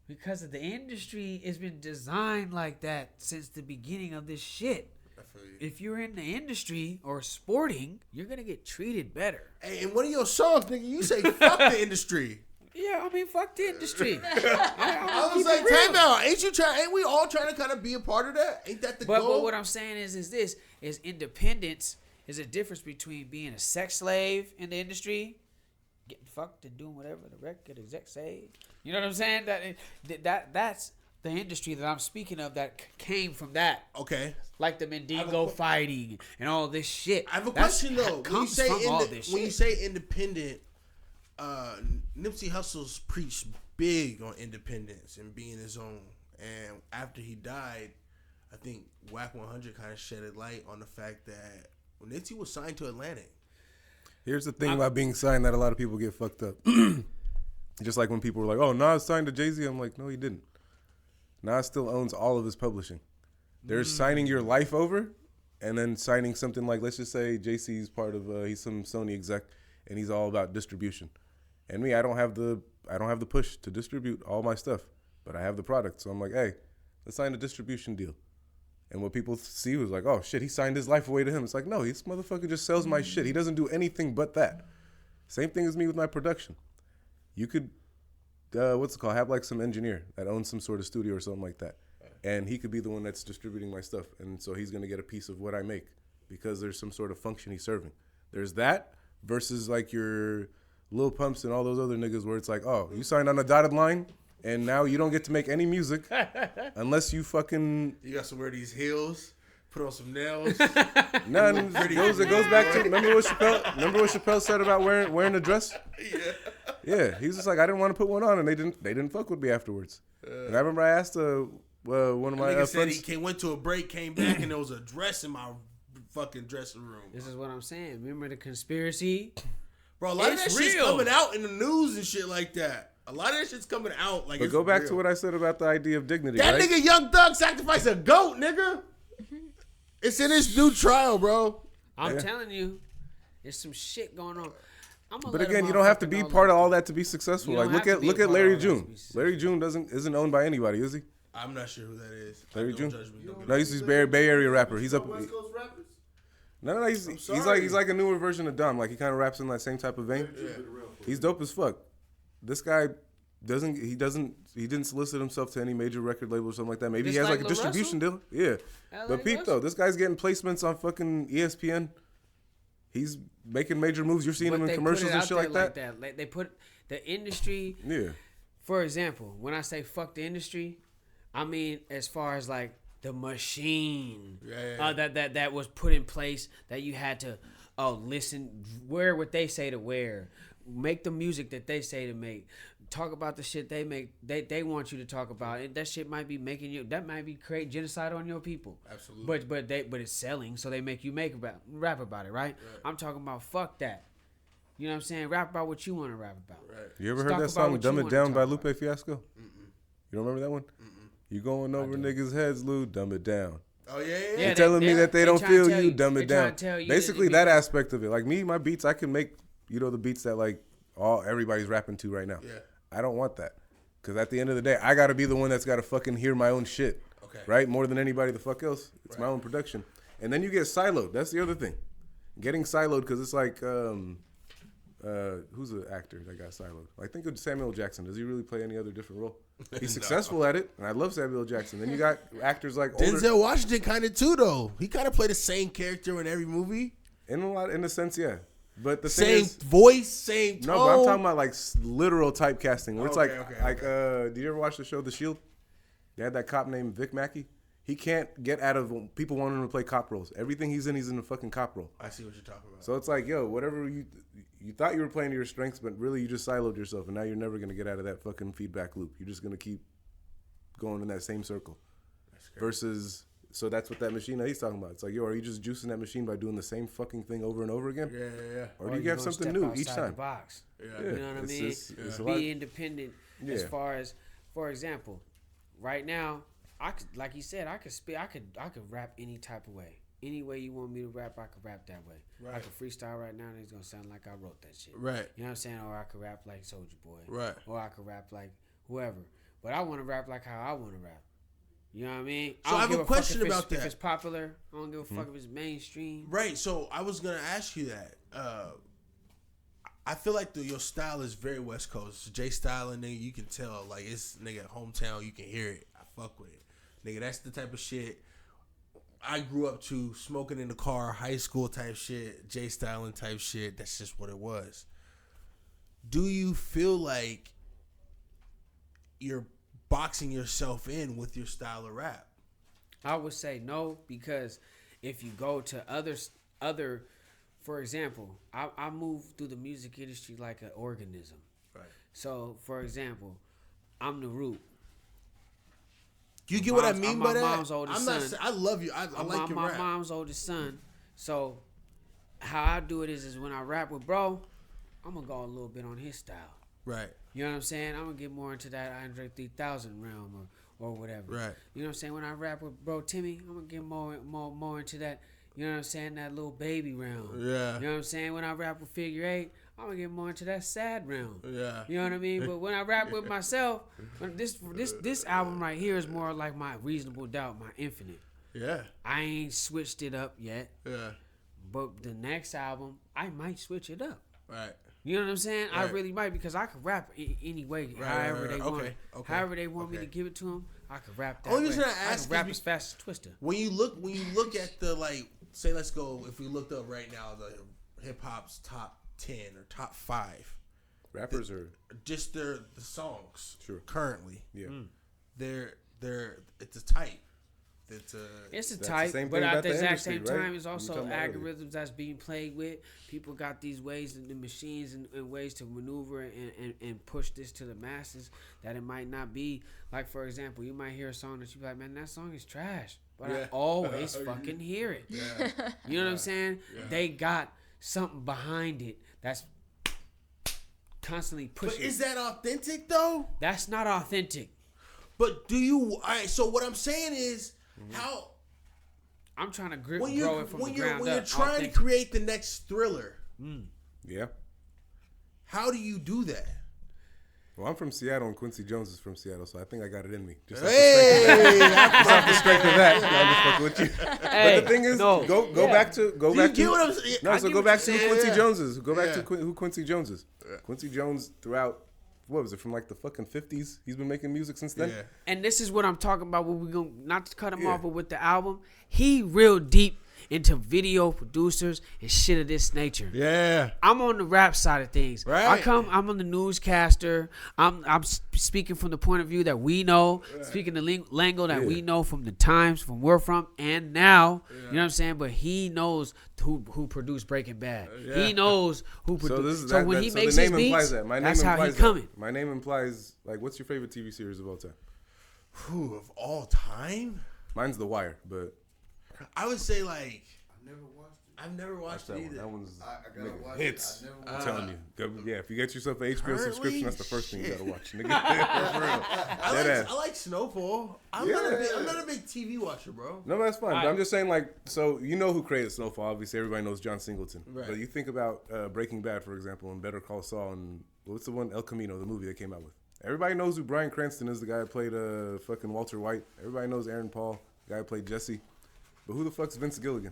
Because of the industry, it's been designed like that since the beginning of this shit. If you're in the industry or sporting, you're going to get treated better. Hey, in one of your songs, nigga, you say, fuck the industry. Yeah, I mean, fuck the industry. I was like, time out. Ain't we all trying to kind of be a part of that? Ain't that the goal? But what I'm saying is independence is a difference between being a sex slave in the industry, getting fucked and doing whatever the record exec say. You know what I'm saying? That's the industry that I'm speaking of that came from that. Okay. Like the Mendigo fighting and all this shit. I have a question though. When you say independent, Nipsey Hussle's preached big on independence and being his own. And after he died, I think Whack 100 kind of shed a light on the fact that Nipsey was signed to Atlantic. Here's the thing about being signed that a lot of people get fucked up. Just like when people were like, "Oh, Nas signed to Jay-Z," I'm like, no, he didn't. Nas still owns all of his publishing. There's signing your life over, and then signing something like, let's just say Jacey's part of he's some Sony exec, and he's all about distribution. And me, I don't have the push to distribute all my stuff, but I have the product. So I'm like, hey, let's sign a distribution deal. And what people see was like, oh shit, he signed his life away to him. It's like, no, this motherfucker just sells my shit. He doesn't do anything but that. Same thing as me with my production. You could, have like some engineer that owns some sort of studio or something like that. And he could be the one that's distributing my stuff. And so he's going to get a piece of what I make because there's some sort of function he's serving. There's that versus like your Lil Pumps and all those other niggas where it's like, oh, you signed on a dotted line and now you don't get to make any music unless you fucking... You got to wear these heels, put on some nails. None. It goes back to, remember what Chappelle said about wearing a dress? Yeah, he was just like, I didn't want to put one on, and they didn't fuck with me afterwards. And I remember I asked one of my friends. said he went to a break, came back, and there was a dress in my fucking dressing room. This is what I'm saying. Remember the conspiracy? Bro, a lot of that shit's coming out in the news and shit like that. A lot of that shit's coming out like. But go back to what I said about the idea of dignity. That right? nigga Young Thug sacrificed a goat, nigga. It's in his new trial, bro. I'm telling you, there's some shit going on. But again, you don't have to be part of all that to be Successful. Like look at Larry June. Larry June isn't owned by anybody, is he? I'm not sure who that is. Larry June? No, he's Bay Area rapper. He's up. West Coast rappers? No, he's like a newer version of Dom. Like he kind of raps in that same type of vein. Yeah. He's dope as fuck. This guy he didn't solicit himself to any major record label or something like that. Maybe he has like a distribution deal. Yeah. But peep though, this guy's getting placements on fucking ESPN. He's making major moves. You're seeing him in commercials and shit like that. They put the industry. Yeah. For example, when I say fuck the industry, I mean as far as like the machine that was put in place that you had to listen, wear what they say to wear, make the music that they say to make, talk about the shit they make, they want you to talk about. And that shit might be creating genocide on your people. Absolutely. But it's selling, so they make you rap about it, right? I'm talking about fuck that. You know what I'm saying? Rap about what you want to rap about. Right. You ever heard that song "Dumb It Down" by Lupe Fiasco? You don't remember that one? You going over niggas' heads, Lou? Dumb it down. Oh yeah. You're telling me that they don't feel you, dumb it down. Basically, that aspect of it. Like me, my beats, I can make the beats that like everybody's rapping to right now. Yeah. I don't want that, because at the end of the day, I got to be the one that's got to fucking hear my own shit. Okay. Right, more than anybody the fuck else. It's my own production, and then you get siloed. That's the other thing, getting siloed, because it's like who's the actor that got siloed? I think of Samuel Jackson. Does he really play any other different role? He's successful at it, and I love Samuel Jackson. Then you got actors like Denzel Washington, kind of too though. He kind of played the same character in every movie. In a sense, yeah. But the same thing is, voice, same tone. No, but I'm talking about like literal typecasting. Where it's okay. Did you ever watch the show The Shield? They had that cop named Vic Mackey. He can't get out of people wanting him to play cop roles. Everything he's in a fucking cop role. I see what you're talking about. So it's like, yo, whatever you thought you were playing to your strengths, but really you just siloed yourself, and now you're never gonna get out of that fucking feedback loop. You're just gonna keep going in that same circle. Versus, so that's what that machine that he's talking about. It's like, yo, are you just juicing that machine by doing the same fucking thing over and over again? Yeah. Or do you have something new each time? The box. Yeah. You know what I mean? Be independent. As far as, for example, right now, like you said, I could rap any type of way. Any way you want me to rap, I could rap that way. Right. I could freestyle right now, and it's gonna sound like I wrote that shit. Right. You know what I'm saying? Or I could rap like Soulja Boy. Right. Or I could rap like whoever. But I want to rap like how I want to rap. You know what I mean? So I have a question about that. If it's popular, I don't give a fuck if it's mainstream. Right. So I was gonna ask you that. I feel like your style is very West Coast. J style, and nigga, you can tell like it's nigga hometown. You can hear it. I fuck with it, nigga. That's the type of shit I grew up to, smoking in the car, high school type shit, J styling type shit. That's just what it was. Do you feel like you're boxing yourself in with your style of rap? I would say no, because if you go to other, for example, I move through the music industry like an organism. Right. So, for example, I'm the root. You get what I mean I'm by my that? mom's oldest I'm not. son. I love you. I like your my rap. mom's oldest son. So, how I do it is when I rap with bro, I'm gonna go a little bit on his style. Right. You know what I'm saying? I'm gonna get more into that Andre 3000 realm or whatever. Right. You know what I'm saying? When I rap with bro Timmy, I'm gonna get more into that. You know what I'm saying? That little baby realm. Yeah. You know what I'm saying? When I rap with Figure 8, I'm gonna get more into that sad realm. Yeah. You know what I mean? But when I rap with myself, this album right here is more like my Reasonable Doubt, my Infinite. Yeah. I ain't switched it up yet. Yeah. But the next album, I might switch it up. Right. You know what I'm saying? I Right. really might, because I could rap any way, Right, however right, they right. want. Okay. However they want me Okay. to give it to them, I could rap that Only way. reason I I ask can rap is as fast as Twister. When you look at the, like, say, let's go, if we looked up right now the hip hop's top 10 or top 5, Rappers are just the songs. Sure. Currently. yeah. They're it's a type. It's a It's a That's the type, same but thing at about the the exact industry, same right? time, it's We also talking about earlier. algorithms that's being played with. People got these ways and the machines and ways to maneuver and push this to the masses that it might not be. Like, for example, you might hear a song that you be like, man, that song is trash. But I Yeah. always fucking hear it. yeah. You know what I'm saying? Yeah. They got something behind it that's constantly But pushing. is that authentic though? That's not authentic. But do you? All right. So what I'm saying is how I'm trying to when grow it from the ground you're up. trying Authentic. to create the next Thriller, Yeah. how do you do that? Well, I'm from Seattle, and Quincy Jones is from Seattle, so I think I got it in me. Just Hey, off the strength of that. No, I'm just fucking with you. Hey, But the thing is, no. go Yeah. back to do you get what I'm saying? No, I so get go what back to you're who saying, Quincy yeah. Jones is. Go back Yeah. to who Quincy Jones is. Quincy Jones throughout, what was it, from like the fucking 50s? He's been making music since then. Yeah. And this is what I'm talking about. What we gonna, not to cut him Yeah. off, but with the album, he real deep into video producers and shit of this nature. Yeah. I'm on the rap side of things. Right. I'm on the newscaster. I'm speaking from the point of view that we know, speaking the lingo that we know from the times from where from and now. You know what I'm saying? But he knows who produced Breaking Bad. He knows who So produced. this is So when he so makes the his name beats, implies that. My name that's how he implies that. coming. My name implies, like, what's your favorite TV series of all time? Who of all time? Mine's The Wire, but I would say like I've never watched it. I've never watched that it one. either. That one's I gotta nigga, watch hits. it. I never I'm watched telling you. Yeah, if you get yourself an HBO Currently, subscription, that's the first thing you gotta watch, nigga. For real. I Dead ass. like Snowfall. I'm not a big TV watcher, bro. No, that's fine. But I'm just saying, like, so you know who created Snowfall. Obviously, everybody knows John Singleton. Right. But you think about Breaking Bad, for example, and Better Call Saul, and what's the one, El Camino, the movie they came out with. Everybody knows who Bryan Cranston is, the guy that played fucking Walter White. Everybody knows Aaron Paul, the guy who played Jesse. But who the fuck's Vince Gilligan?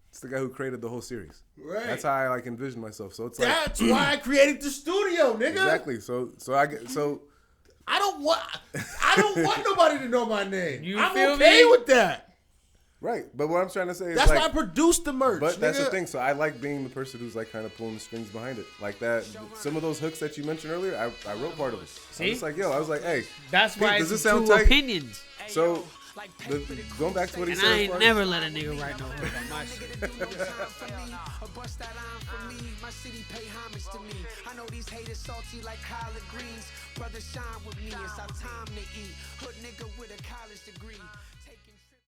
It's the guy who created the whole series. Right. That's how I like envision myself. So it's like That's why I created the studio, nigga. exactly. So I get so. I don't want nobody to know my name. You I'm feel okay me? with that. Right, but what I'm trying to say is That's like, why I produced the merch. but that's the nigga. thing. So I like being the person who's like kind of pulling the strings behind it, like that. Some of those hooks that you mentioned earlier, I wrote part of it. See? I'm just like, yo, I was like, hey, That's Pete, why does it's this sound two tight? opinions. So going back to what he And said, I as ain't far as- never let a nigga write no hook on my shit. Bust that iron for me. My city pay homage to me. I know these haters salty like collard greens. Brother, shine with me. It's our time to eat. Hood nigga with a college degree.